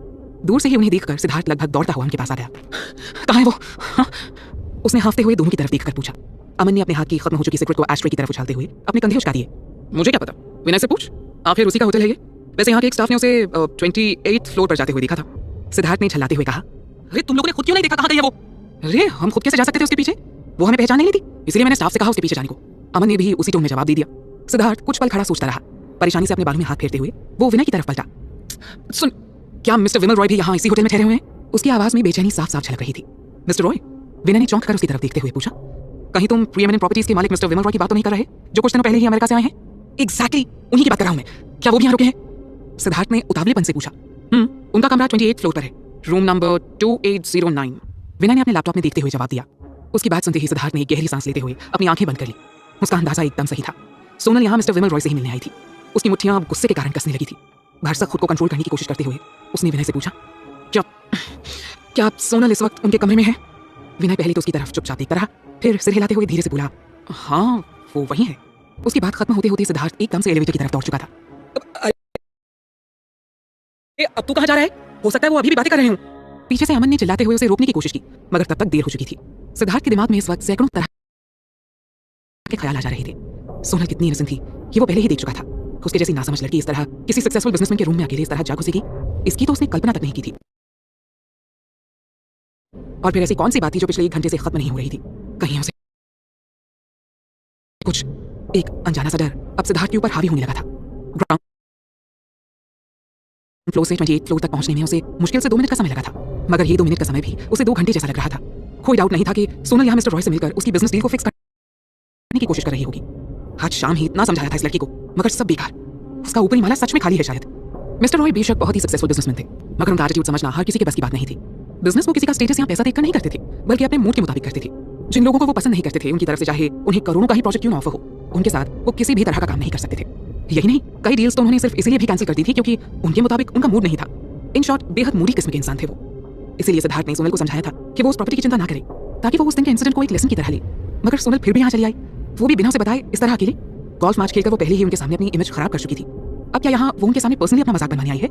दूर से ही उन्हें देखकर सिद्धार्थ लगभग दौड़ता हुआ उनके पास आ गया। कहाँ है वो? उसने हाँफते हुए दोनों की तरफ देखकर पूछा। अमन ने अपने हाथ की खत्म हो चुकी सिगरेट को एस्ट्रे की तरफ उछालते हुए अपने कंधे उचका दिए। मुझे क्या पता, विनय से पूछ, आखिर उसी का होटल है ये। वैसे यहाँ के एक स्टाफ ने उसे 28th फ्लोर पर जाते हुए देखा था। सिद्धार्थ ने झल्लाते हुए कहा, अरे तुम लोगों ने खुद क्यों नहीं देखा, कहाँ गई है वो? अरे हम खुद कैसे जा सकते थे उसके पीछे? वो हमें पहचान नहीं लेती, इसलिए मैंने स्टाफ से कहा उसके पीछे जाने को। अमन ने भी उसी टोन में जवाब दे दिया। सिद्धार्थ कुछ पल खड़ा सोचता रहा। परेशानी से अपने बालों में हाथ फेरते हुए वो विनय की तरफ पलटा। सुन, क्या मिस्टर विमल रॉय भी यहाँ इसी होटल में ठहरे हुए हैं? उसकी आवाज में बेचैनी साफ साफ झलक रही थी। मिस्टर रॉय? विनय ने चौंक कर उसकी तरफ देखते हुए पूछा। कहीं तुम प्रीएमिनेंट प्रॉपर्टीज के मालिक मिस्टर विमल रॉय की बात तो नहीं कर रहे, जो कुछ दिनों पहले ही अमेरिका से आए हैं? एग्जैक्टली उन्हीं की बात कर रहा हूं मैं। क्या वो भी यहाँ रुके हैं? सिद्धार्थ ने उतावलेपन से पूछा। उनका कमरा 28 फ्लोर पर है, रूम नंबर 2809। विनय ने अपने लैपटॉप में देखते हुए जवाब दिया। उसकी बात सुनते ही सिद्धार्थ ने एक गहरी सांस लेते हुए अपनी आंखें बंद कर ली। उसका अंदाजा एकदम सही था। सोनल यहाँ मिस्टर विमल रॉय से ही मिलने आई थी। उसकी मुट्ठियां अब गुस्से के कारण कसने लगी थी। भरसक खुद को कंट्रोल करने की कोशिश करते हुए उसने विनय से पूछा, क्या आप सोनल इस वक्त उनके कमरे में है? विनय पहले तो उसकी तरफ चुपचाप देखता रहा, फिर सिर हिलाते हुए धीरे से बोला, हाँ वो वही है। उसकी बात खत्म होते होते सिद्धार्थ एकदम से एलिवेटर की तरफ दौड़ चुका था। अब तू कहाँ जा रहा है? हो सकता है वो अभी भी बातें कर रहे हो। पीछे से अमन ने चिल्लाते हुए उसे रोकने की कोशिश की, मगर तब तक देर हो चुकी थी। सिद्धार्थ के दिमाग में इस वक्त सैकड़ों तरह के ख्याल आ जा रहे थे। सोनल कितनी इनोसेंट थी ये वो पहले ही देख चुका था। उसके जैसी नासमझ लड़की इस तरह किसी सक्सेसफुल बिजनेसमैन के रूम में अकेले इस तरह जा घुसेगी, इसकी तो उसने कल्पना तक नहीं की थी। और फिर ऐसी कौन सी बात थी जो पिछले 1 घंटे से खत्म नहीं हो रही थी? कहीं उसे कुछ एक अनजाना सा डर अब सिद्धार्थ के ऊपर हावी होने लगा था। ग्राउंड फ्लोर से 28 फ्लोर तक पहुंचने में उसे मुश्किल से 2 मिनट का समय लगा था, मगर ये 2 मिनट का समय भी उसे 2 घंटे जैसा लग रहा था। कोई डाउट नहीं था कि सोनल यहाँ मिस्टर रॉय से मिलकर उसकी बिजनेस डील को फिक्स करने की कोशिश कर रही होगी। आज शाम ही इतना समझाया था इस लड़की को, मगर सब बेकार। उसका ऊपरी माला सच में खाली है शायद। मिस्टर रॉय बेशक बहुत ही सक्सेसफुल बिजनेसमैन थे, मगर उनका एटीट्यूड समझना हर किसी के बस की बात नहीं थी। बिजनेस को किसी का स्टेटस या पैसा देखकर नहीं करते थे, बल्कि अपने मूड के मुताबिक करते थे। जिन लोगों को वो पसंद नहीं करते थे, उनकी तरफ से चाहे उन्हें करोड़ों का ही प्रोजेक्ट क्यों ना ऑफर हो, उनके साथ वो किसी भी तरह का काम नहीं कर सकते थे। यही नहीं, कई डील्स तो उन्होंने सिर्फ इसलिए भी कैंसिल कर दी थी क्योंकि उनके मुताबिक उनका मूड नहीं था। इन शॉर्ट, बेहद मूडी किस्म के इंसान थे वो। इसीलिए सिद्धार्थ ने सोनल को समझाया था कि वो उस प्रॉपर्टी की चिंता ना करे, ताकि वो उस दिन के इंसिडेंट को एक लेसन की तरह ले। मगर सोनल फिर भी यहाँ चली आई, वो भी बिना उसे बताए इस तरह अकेले। गोल्फ मैच खेलकर वो पहले ही उनके सामने अपनी इमेज खराब कर चुकी थी। अब क्या यहाँ वो उनके सामने पर्सनली अपना मजाक बनवाने आई है?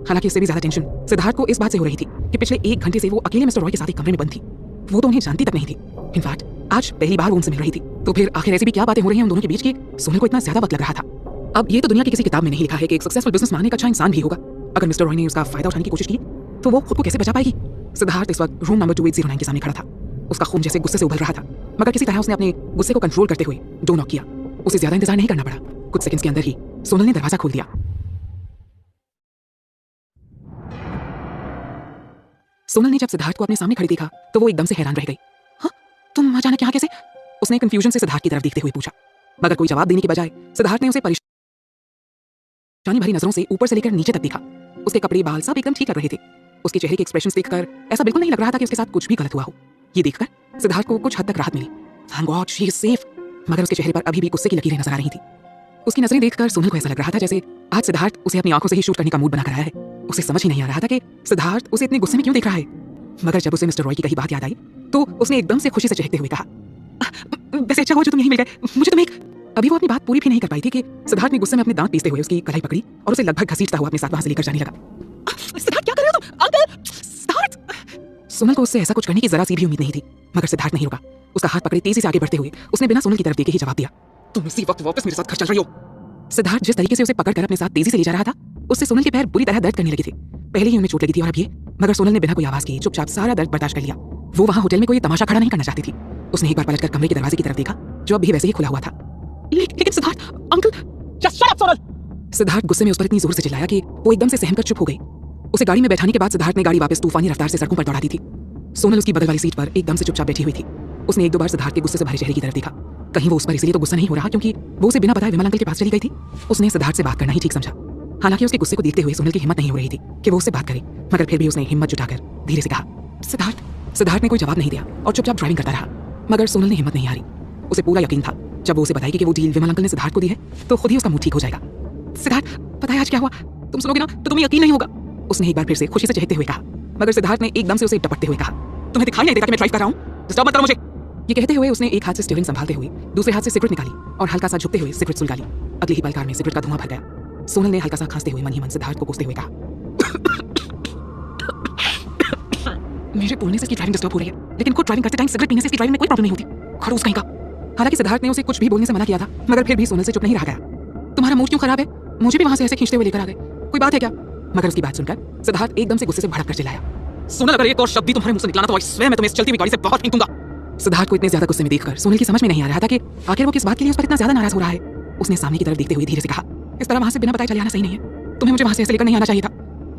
हालांकि इससे भी ज्यादा टेंशन सिद्धार्थ को इस बात से हो रही थी कि पिछले 1 घंटे से वो अकेले मिस्टर रॉय के साथ एक कमरे में बंद थी। वो तो उन्हें जानती तक नहीं थी। इनफैक्ट आज पहली बार वो उनसे मिल रही थी। तो फिर आखिर ऐसी भी क्या बातें हो रही हैं उन दोनों के बीच की सोनल को इतना ज्यादा वक्त लग रहा था। अब ये तो दुनिया की किसी किताब में नहीं लिखा है कि एक सक्सेसफुल बिजनेसमैन एक अच्छा इंसान भी होगा। अगर मिस्टर रॉय ने उसका फायदा उठाने की कोशिश की तो वो खुद को कैसे बचा पाएगी? सिद्धार्थ इस वक्त रूम नंबर 2809 के सामने खड़ा था। उसका खून जैसे गुस्से से उबल रहा था, मगर किसी तरह उसने अपने गुस्से को कंट्रोल करते हुए डोर नॉक किया। उसे ज्यादा इंतजार नहीं करना पड़ा। कुछ सेकंड्स के अंदर ही सोनल ने दरवाजा खोल दिया। सोनल ने जब सिद्धार्थ को अपने सामने खड़ी देखा तो वो एकदम से हैरान रह गई। हाँ, तुम अचानक यहाँ कैसे? उसने कंफ्यूजन से सिद्धार्थ की तरफ देखते हुए पूछा, मगर कोई जवाब देने के बजाय सिद्धार्थ ने उसे परेशानी भरी नजरों से ऊपर से लेकर नीचे तक देखा। उसके कपड़े बाल सब एकदम ठीक लग रहे थे। उसके चेहरे के एक्सप्रेशंस देखकर ऐसा बिल्कुल नहीं लग रहा था कि उसके साथ कुछ भी गलत हुआ हो। ये देखकर सिद्धार्थ को कुछ हद तक राहत मिली। Thank God she is safe. मगर उसके चेहरे पर अभी भी गुस्से की लकीरें नजर आ रही थी। उसकी नजरें देखकर सोनल को ऐसा लग रहा था जैसे आज सिद्धार्थ उसे अपनी आंखों से ही शूट करने का मूड बना कर आया है। उसे समझ ही नहीं आ रहा था कि सिद्धार्थ उसे इतने गुस्से में क्यों देख रहा है। मगर जब उसे मिस्टर रॉय की कही बात याद आई तो उसने एकदम से खुशी से चहकते हुए कहा, वैसे अच्छा हुआ जो तुम यहीं मिल गए। मुझे तुम एक अभी वो अपनी बात पूरी भी नहीं कर पाई थी कि सिद्धार्थ ने गुस्से में अपने दांत पीसते हुए उसकी कलाई पकड़ी और उसे लगभग घसीटता हुआ अपने साथ वहां से लेकर जाने लगा। सिद्धार्थ क्या कर रहे हो तुम? अंकल सिद्धार्थ! सोनल को उससे ऐसा कुछ करने की जरा सी भी उम्मीद नहीं थी, मगर सिद्धार्थ नहीं रुका। उसका हाथ पकड़े तेजी से आगे बढ़ते हुए उसने बिना सोनल की तरफ देखे ही जवाब दिया, तुम इसी वक्त वापस मेरे साथ घर चल रही हो। सिद्धार्थ जिस तरीके से उसे पकड़कर अपने साथ तेजी से ले जा रहा था, उससे सोनल के पैर बुरी तरह दर्द करने लगे थे। पहले ही उन्हें चोट लगी थी और अब ये। मगर सोनल ने बिना कोई आवाज किए चुपचाप सारा दर्द बर्दाश्त कर लिया। वो वहां होटल में कोई तमाशा खड़ा नहीं करना चाहती थी। उसने एक बार पलटकर कमरे के दरवाजे की तरफ देखा जो अब भी वैसे ही खुला हुआ था। लेकिन Siddharth uncle, just shut up Sonal! Siddharth गुस्से में उस पर इतनी जोर से चिल्लाया कि वो एकदम से सहमकर चुप हो गई। उसे गाड़ी में बैठाने के बाद सिद्धार्थ ने गाड़ी वापस तूफानी रफ्तार से सड़कों पर दौड़ा दी थी। सोनल उसकी बगल वाली सीट पर एकदम से चुपचाप बैठी हुई थी। उसने 1-2 बार सिद्धार्थ के गुस्से से भरे चेहरे की तरफ देखा। कहीं वो उस पर इसलिए तो गुस्सा नहीं हो रहा क्योंकि वो उसे बिना बताए विमल अंकल के पास चली गई थी। उसने सिद्धार्थ से बात करना ही ठीक समझा। हालांकि उसके गुस्से को देखते हुए सोनल की हिम्मत नहीं हो रही थी कि वो उससे बात करे, मगर फिर भी उसने हिम्मत जुटाकर धीरे से कहा, सिद्धार्थ। सिद्धार्थ ने कोई जवाब नहीं दिया और चुपचाप ड्राइविंग करता रहा, मगर सोनल ने हिम्मत नहीं हारी। उसे पूरा यकीन था जब वो उसे बताएगी कि वो डील विमल अंकल ने सिद्धार्थ को दी है तो खुद ही उसका मूड ठीक हो जाएगा। सिद्धार्थ, पता है आज क्या हुआ? तुम सुनोगे ना तो तुम्हें यकीन नहीं होगा। उसने एक बार फिर से खुशी से चहकते हुए कहा, मगर सिद्धार्थ ने एकदम से उसे डपटते हुए कहा, तुम्हें दिखाई नहीं देता कि मैं ड्राइव कर रहा हूं? डिस्टर्ब मत करो मुझे। ये कहते हुए उसने एक हाथ से स्टीयरिंग संभालते हुए दूसरे हाथ से सिगरेट निकाली और हल्का सा झुकते हुए सिगरेट सुलगा ली। अगली ही पल कार में सिगरेट का धुआं भर गया। सोनल ने हल्का सा खांसते हुए मन ही मन सिद्धार्थ को कोसते हुए कहा, मेरे बोलने से इसकी ड्राइविंग डिस्टर्ब हो रही है, लेकिन खुद ड्राइविंग करते टाइम सिगरेट पीने से इसकी ड्राइविंग में कोई प्रॉब्लम नहीं होती। खड़ूस कहीं का। हालांकि सिद्धार्थ ने उसे कुछ भी बोलने से मना किया था, मगर फिर भी सोनल से चुप नहीं रहा गया। तुम्हारा मूड क्यों खराब है? मुझे भी वहां से ऐसे खींचते हुए लेकर आ गए, कोई बात है क्या? मगर उसकी बात सुनकर सिद्धार्थ एकदम से गुस्से से भड़क कर चिल्लाया, सोनल, अगर एक और शब्द भी तुम्हारे मुंह से निकला ना तो आई स्वेयर मैं तुम्हें इस चलती हुई गाड़ी से बाहर फेंक दूंगा। सिद्धार्थ को इतने ज्यादा गुस्से में देखकर सोनल की समझ में नहीं आ रहा था कि आखिर वो किस बात के लिए उस पर इतना ज्यादा नाराज हो रहा है। उसने सामने की तरफ देखते हुए धीरे से कहा, इस तरह वहां से बिना बताए चले आना सही नहीं है। तुम्हें मुझे वहां से ऐसे लेकर नहीं आना चाहिए था।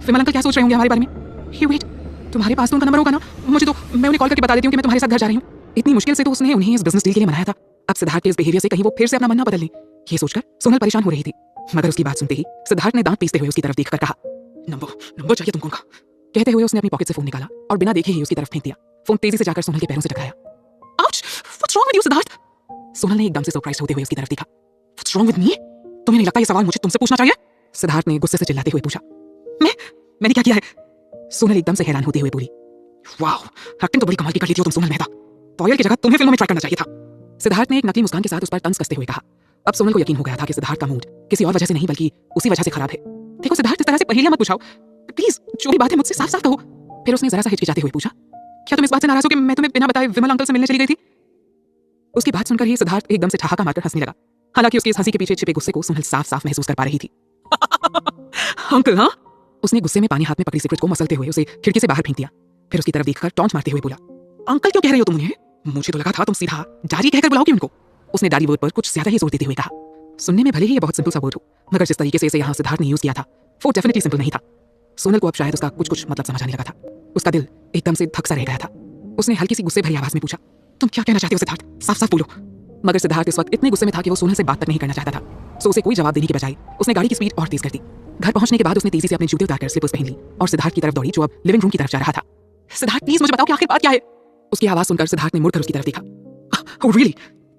विमल अंकल क्या सोच रहे होंगे हमारे बारे में? हे वेट, तुम्हारे पास तो उनका नंबर होगा ना? मुझे तो, मैं उन्हें कॉल करके बता देती हूँ कि मैं तुम्हारे साथ घर जा रही हूँ। इतनी मुश्किल से तो उसने उन्हें इस बिजनेस डील के लिए मनाया था। अब सिद्धार्थ के इस बिहेवियर से कहीं वो फिर से अपना मन ना बदल ले, ये सोचकर सोनल परेशान हो रही थी। मगर उसकी बात सुनते ही सिद्धार्थ ने दांत पीसते हुए उसकी तरफ देखकर कहा, नंबर चाहिए तुमको उनका? कहते हुए उसने अपनी पॉकेट से फोन निकाला और बिना देखे ही उसकी तरफ फेंक दिया। फोन तेजी से जाकर सोनल के पैरों से टकराया। Ouch! What's wrong with you Siddharth? Sonal ने एकदम से सरप्राइज होते हुए उसकी तरफ देखा। What's wrong with me? तुम्हें नहीं लगता ये सवाल मुझे तुमसे पूछना चाहिए? सिद्धार्थ ने गुस्से से चिल्लाते हुए पूछा। मैंने क्या किया है? सोनल एकदम से हैरान होते हुए बोली, वाओ, एक्टिंग तो बड़ी कमाल की कर ली थी तुम सोनल मेहता। पायल की जगह तुम्हें फिल्मों में ट्राई करना चाहिए था। सिद्धार्थ ने एक नकली मुस्कान के साथ उस पर तंज कसते हुए कहा। अब सोनल को यकीन हो गया था कि सिद्धार्थ का मूड किसी और वजह से नहीं बल्कि उसी वजह से खराब है। देखो सिद्धार्थ, इस तरह से पहेलियां मत पूछाओ प्लीज, जो भी बात है मुझसे साफ साफ कहो। फिर उसने जरा सा हिचकिचाते हुए पूछा, क्या तुम इस बात से नाराज हो कि मैं तुम्हें बिना बताए विमल अंकल से मिलने चली गई थी? उसकी बात सुनकर ही सिद्धार्थ एकदम से ठहाका मारकर हंसने लगा। हालांकि उसकी इस हंसी के पीछे छिपे गुस्से को सोनल साफ साफ महसूस कर पा रही थी। अंकल, हाँ? उसने गुस्से में पानी हाथ में पकड़ी सिगरेट को मसलते हुए उसे खिड़की से बाहर फेंक दिया। फिर उसकी तरफ देखकर टॉन्ट मारते हुए बोला, अंकल क्यों कह रहे हो तुम उन्हें? मुझे तो लगा था तुम सीधा डैडी कहकर बुलाओगे उनको। उसने डैडी वर्ड पर कुछ ज्यादा ही जोर देते हुए कहा। सुनने में भले ही ये बहुत सिंपल सा वर्ड हो, मगर जिस तरीके से इसे यहाँ सिद्धार्थ ने यूज किया था वो डेफिनेटली सिंपल नहीं था। सोनल को अब शायद उसका कुछ कुछ मतलब समझ आने लगा था। उसका दिल एकदम से धक सा रह गया था। उसने हल्की सी गुस्से भरी आवाज में पूछा, तुम क्या कहना चाहते हो सिद्धार्थ? साफ साफ बोलो। मगर सिद्धार्थ इस वक्त इतने गुस्से में था कि वो सोनल से बात तक नहीं करना चाहता था। सो उसे कोई जवाब देने के बजाय उसने गाड़ी की स्पीड और तेज कर दी। घर पहुंचने के बाद उसने तेजी से अपने जूते उतारकर स्लीपर्स पहन ली और सिद्धार्थ की तरफ दौड़ी, जो अब लिविंग रूम की तरफ जा रहा था। सिद्धार्थ प्लीज मुझे बताओ कि आखिर बात क्या है? उसकी आवाज सुनकर सिद्धार्थ ने मुड़कर उसकी तरफ देखा। Oh really?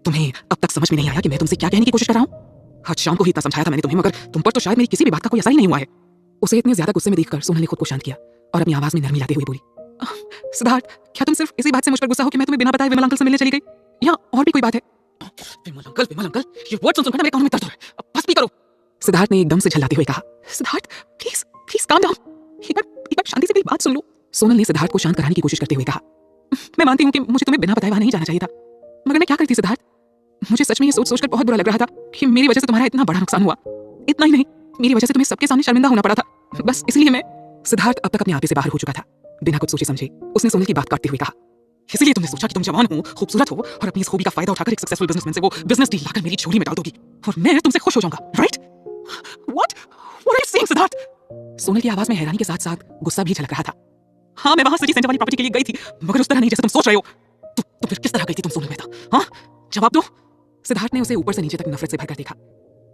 तुम्हें अब तक समझ में नहीं आया कि मैं तुमसे क्या कहने की कोशिश कर रहा हूँ? आज शाम को ही इतना समझाया था मैंने तुम्हें, मगर तुम पर तो शायद मेरी किसी भी बात का कोई असर ही नहीं हुआ है। उसे इतने ज्यादा गुस्से में देखकर सोनल ने खुद को शांत किया और अपनी आवाज में नरमी लाते हुए बोली, सिद्धार्थ, क्या तुम सिर्फ इसी बात से मुझ पर गुस्सा हो कि मैं तुम्हें बिना बताए विमल अंकल से मिलने चली गई, या और भी कोई बात है? विमल अंकल, ये वर्ड सुनकर मेरे कानों में दर्द हो रहा है। अब बस भी करो। सिद्धार्थ ने एकदम से झल्लाते हुए कहा, सिद्धार्थ प्लीज काम डाउन, एक बार शांति से मेरी बात सुन लो। सोनल ने सिद्धार्थ को शांत कराने की कोशिश करते हुए कहा, मैं मानती हूँ कि मुझे तुम्हें बिना बताए वहां नहीं जाना चाहिए था, मगर मैं क्या करती सिद्धार्थ? मुझे सच में ये सोचकर बहुत बुरा लग रहा था कि मेरी वजह से तुम्हारा इतना बड़ा नुकसान हुआ। इतना ही नहीं, मेरी वजह से तुम्हें सबके सामने शर्मिंदा होना पड़ा था। बस इसलिए मैं। सिद्धार्थ अब तक अपने आपे से बाहर हो चुका था। बिना कुछ सोचे समझे उसने सोनल की बात काटते हुए कहा, इसलिए तुमने सोचा कि तुम जवान हो, खूबसूरत हो और अपनी इस खूबी का फायदा उठाकर एक सक्सेसफुल बिजनेसमैन से वो बिजनेस डील लाकर मेरी झोली में डाल दोगी और मैं तुमसे खुश हो जाऊंगा, right? What are you saying Siddharth? Sonal की आवाज में हैरानी के साथ साथ गुस्सा भी झलक रहा था। हाँ, मैं वहां सिटी सेंटर वाली प्रॉपर्टी के लिए गई थी, मगर उस तरह नहीं जैसे तुम सोच रहे हो। तो फिर किस तरह गई थी तुम सोनल मेहता? हाँ, जवाब दो। सिद्धार्थ ने उसे ऊपर से नीचे तक नफरत से भरकर देखा।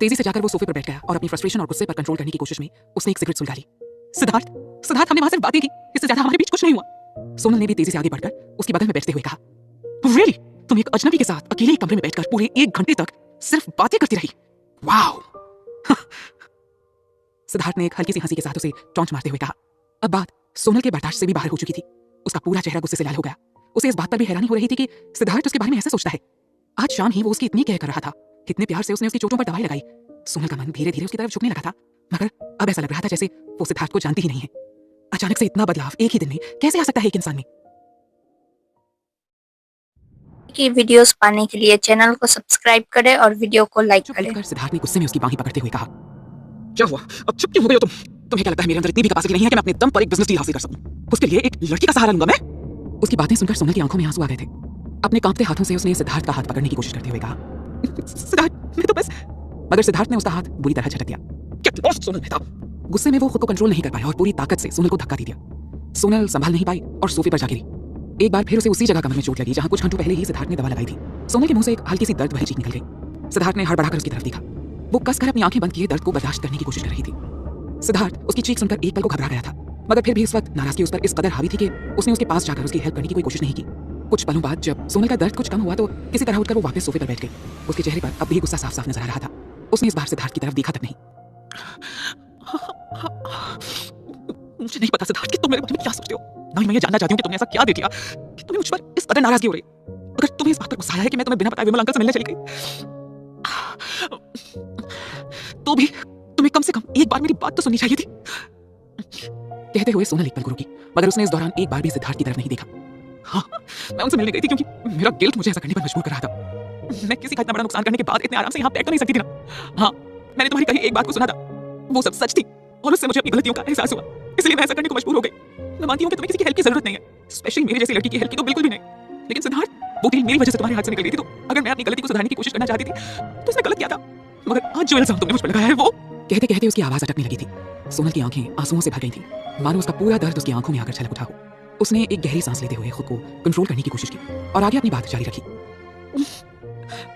तेजी से जाकर वो सोफे पर बैठ गया और अपनी फ्रस्ट्रेशन और गुस्से पर कंट्रोल करने की कोशिश में उसने एक सिगरेट सुलगा ली। सिद्धार्थ, हमने वहां सिर्फ बातें की, इससे ज्यादा हमारे बीच कुछ नहीं हुआ। सोनल ने भी तेजी से आगे बढ़कर उसके बगल में बैठते हुए कहा, रियली? तुम एक अजनबी के साथ अकेले एक कमरे में बैठकर पूरे 1 घंटे तक सिर्फ बातें करती रही? वाओ। सिद्धार्थ ने एक हल्की सी हंसी के साथ उसे टॉन्ट मारते हुए कहा। अब बात सोनल के बर्दाश्त से भी बाहर हो चुकी थी। उसका पूरा चेहरा गुस्से से लाल हो गया। उसे इस बात पर भी हैरानी हो रही थी कि सिद्धार्थ उसके बारे में ऐसा सोचता है। आज शाम ही वो उसकी इतनी केयर कर रहा था, कितने प्यार से उसने उसकी चोटों पर दवाई लगाई। सोनल का मन धीरे धीरे उसकी तरफ झुकने लगा था, मगर अब ऐसा लग रहा था जैसे वो सिद्धार्थ को जानती ही नहीं है। अचानक से इतना बदलाव एक ही दिन में कैसे आ सकता है एक इंसान में? की वीडियोस पाने के लिए चैनल को सब्सक्राइब करें और वीडियो को लाइक करें। सिद्धार्थ ने गुस्से में उसकी बाहें पकड़ते हुए कहा, क्या हुआ? अब चुप क्यों हो गए हो तुम? तुम्हें क्या लगता है मेरे अंदर इतनी भी कैपेसिटी नहीं है कि मैं अपने दम पर एक बिजनेस डील हासिल कर सकूं? उसके लिए एक लड़की का सहारा लूंगा मैं? उसकी बातें सुनकर सोनल की आंखों में आंसू आ गए थे। अपने कांपते हाथों से उसने सिद्धार्थ का हाथ पकड़ने की कोशिश करते हुए कहा, सिद्धार्थ, मैं तो बस। मगर सिद्धार्थ ने उसका हाथ बुरी तरह झटक दिया। Get lost Sonal Mehta. गुस्से में वो खुद को कंट्रोल नहीं कर पाया और पूरी ताकत से सोनल को धक्का दे दिया। सोनल संभाल नहीं पाई और सोफे पर जा गिरी। एक बार फिर उसे उसी जगह कमर में चोट लगी जहां कुछ घंटों पहले ही सिद्धार्थ ने दवा लगाई थी। सोनल के मुंह से एक हल्की सी दर्द भरी चीख निकल गई। सिद्धार्थ ने हड़बड़ाकर उसकी तरफ देखा। वो कसकर अपनी आंखें बंद किए दर्द को बर्दाश्त करने की कोशिश कर रही थी। सिद्धार्थ उसकी चीख सुनकर एक पल को घबरा गया था, मगर फिर भी इस वक्त नाराजगी उस पर इस कदर हावी थी कि उसने उसके पास जाकर उसकी हेल्प करने की कोई कोशिश नहीं की। कुछ पलों बाद जब सोनल का दर्द कुछ कम हुआ तो किसी तरह उठकर वो वापस सोफे पर बैठ गई। उसके चेहरे पर अब भी गुस्सा साफ साफ नजर आ रहा था। उसने इस बार सिद्धार्थ की तरफ देखा तक नहीं। मुझे नहीं पता सिद्धार्थ कि तुम मेरे बारे में क्या सोचते हो। ना ही मैं ये जानना चाहती हूँ कि तुमने ऐसा क्या देख लिया कि तुम्हें मुझ पर इस कदर नाराजगी हो रही। अगर तुम्हें इस बात पर गुस्सा आया है कि मैं तुम्हें बिना बताए विमल अंकल से मिलने चली गई, तो भी तुम्हें कम से कम एक बार मेरी बात तो सुननी चाहिए थी। कहते हुए सोनल एक पल को रुकी, मगर उसने इस दौरान एक बार भी सिद्धार्थ की तरफ नहीं देखा। हाँ, मैं उनसे मिलने गई थी क्योंकि मेरा गिल्ट मुझे ऐसा करने पर मजबूर कर रहा था। मैं किसी का इतना बड़ा नुकसान करने के बाद इतने आराम से यहाँ बैठ तो नहीं सकती थी ना। हाँ, मैंने तुम्हारी कही एक बात को सुना था, वो सब सच थी और उससे मुझे अपनी गलतियों का एहसास हुआ, इसलिए मैं ऐसा करने को मजबूर हो गई। मैं मानती हूँ कि तुम्हें किसी की हेल्प की जरूरत नहीं है, स्पेशली मेरी जैसी लड़की की हेल्प की तो बिल्कुल भी नहीं। लेकिन सिद्धार्थ, वो डील मेरी वजह से तुम्हारे हाथ से निकल गई थी, तो अगर मैं अपनी गलती को सुधारने की कोशिश करना चाहती थी तो उसने गलत किया था। मगर आज जो इल्जाम तुमने मुझ पर लगाया है वो। कहते कहते उसकी आवाज अटकने लगी थी। सोनल की आंखें आंसुओं से भर गई थी, मानो उसका पूरा दर्द उसकी आंखों में आकर छलक उठा हो। उसने एक गहरी सांस लेते हुए खुद को कंट्रोल करने की कोशिश की और आगे अपनी बात जारी रखी।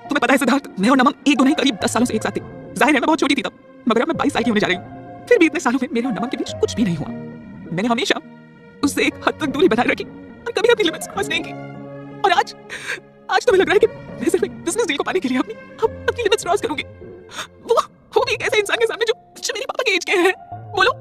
तुम्हें पता है सिद्धार्थ, मैं और नमन एक दो नहीं करीब 10 सालों से एक साथ थे। जाहिर है मैं बहुत छोटी थी तब, मगर अब मैं 22 साल की होने जा रही हूँ। फिर भी इतने सालों में मेरे और नमन के बीच कुछ भी नहीं हुआ। मैंने हमेशा उससे एक हद तक दूरी बनाए रखी और कभी अपनी लिमिट्स क्रॉस नहीं की। और आज तुम्हें लग रहा है कि मैं सिर्फ एक बिजनेस डील को पाने के लिए अपनी लिमिट्स क्रॉस करूंगी। वो भी एक ऐसे इंसान के सामने जो मेरे पापा के एज के हैं। बोलो।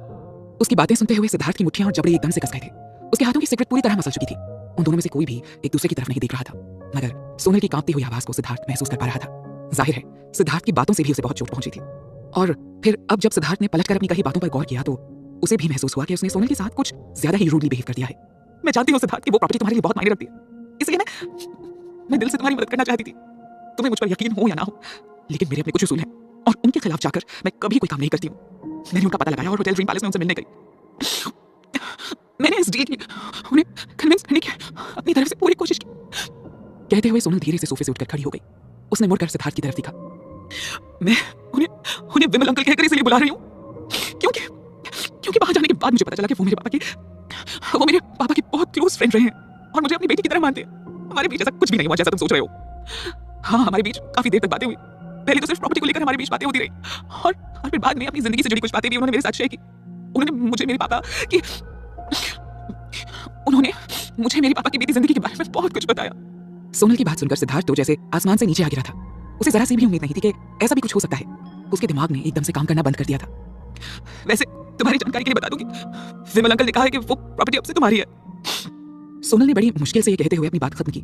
उसकी बातें सुनते हुए सिद्धार्थ की मुट्ठियां और जबड़े एकदम से कस गए थे। उसके हाथों की सिगरेट पूरी तरह मसल चुकी थी। उन दोनों में से कोई भी एक दूसरे की तरफ नहीं देख रहा था, मगर सोनल की कांपती हुई आवाज को सिद्धार्थ महसूस कर पा रहा था। जाहिर है सिद्धार्थ की बातों से भी उसे बहुत चोट पहुंची थी। और फिर अब जब सिद्धार्थ ने पलटकर अपनी कही बातों पर गौर किया तो उसे भी महसूस हुआ कि उसने सोनल के साथ कुछ ज्यादा ही रूडली बिहेव कर दिया है। मैं जानती हूँ सिद्धार्थ कि वो प्रॉपर्टी तुम्हारे लिए बहुत मायने रखती है, इसलिए मैं दिल से तुम्हारी मदद करना चाहती थी। तुम्हें मुझ पर यकीन हो या ना हो, लेकिन मेरे अपने कुछ उसूल हैं और उनके खिलाफ जाकर मैं कभी कोई काम नहीं करती हूँ। मैंने उनका पता लगाया और होटल ड्रीम पैलेस में उनसे मिलने गई। मैंने इस डील की उन्हें कन्विंस करने की अपनी तरफ से पूरी कोशिश की। कहते हुए सोनल धीरे से सोफे से उठकर खड़ी हो गई। उसने मुड़कर सिद्धार्थ की तरफ देखा। मैं उन्हें विमल अंकल कहकर इसलिए बुला रही हूँ क्योंकि वहां जाने के बाद मुझे पता चला कि वो मेरे पापा की बहुत क्लोज फ्रेंड रहे हैं और मुझे अपनी बेटी की तरह मानते हैं। हमारे बीच ऐसा कुछ भी नहीं हुआ जैसा तुम सोच रहे हो। हाँ, हमारे बीच काफी देर तक बातें हुई। पहले तो सिर्फ प्रॉपर्टी को लेकर हमारे बीच बातें होती रही और फिर बाद में अपनी जिंदगी से जुड़ी कुछ बातें भी उन्होंने मेरे साथ शेयर की। उन्होंने मुझे मेरे पापा की बीती जिंदगी के बारे में बहुत कुछ बताया। सोनल की बात सुनकर सिद्धार्थ तो जैसे आसमान से नीचे आ गिरा था। उसे जरा सी भी उम्मीद नहीं थी कि ऐसा भी कुछ हो सकता है। उसके दिमाग ने एकदम से काम करना बंद कर दिया था। वैसे तुम्हारी जानकारी के लिए बता दूं कि विमल अंकल ने कहा है कि वो प्रॉपर्टी अब से तुम्हारी है। सोनल ने बड़ी मुश्किल से ये कहते हुए अपनी बात खत्म की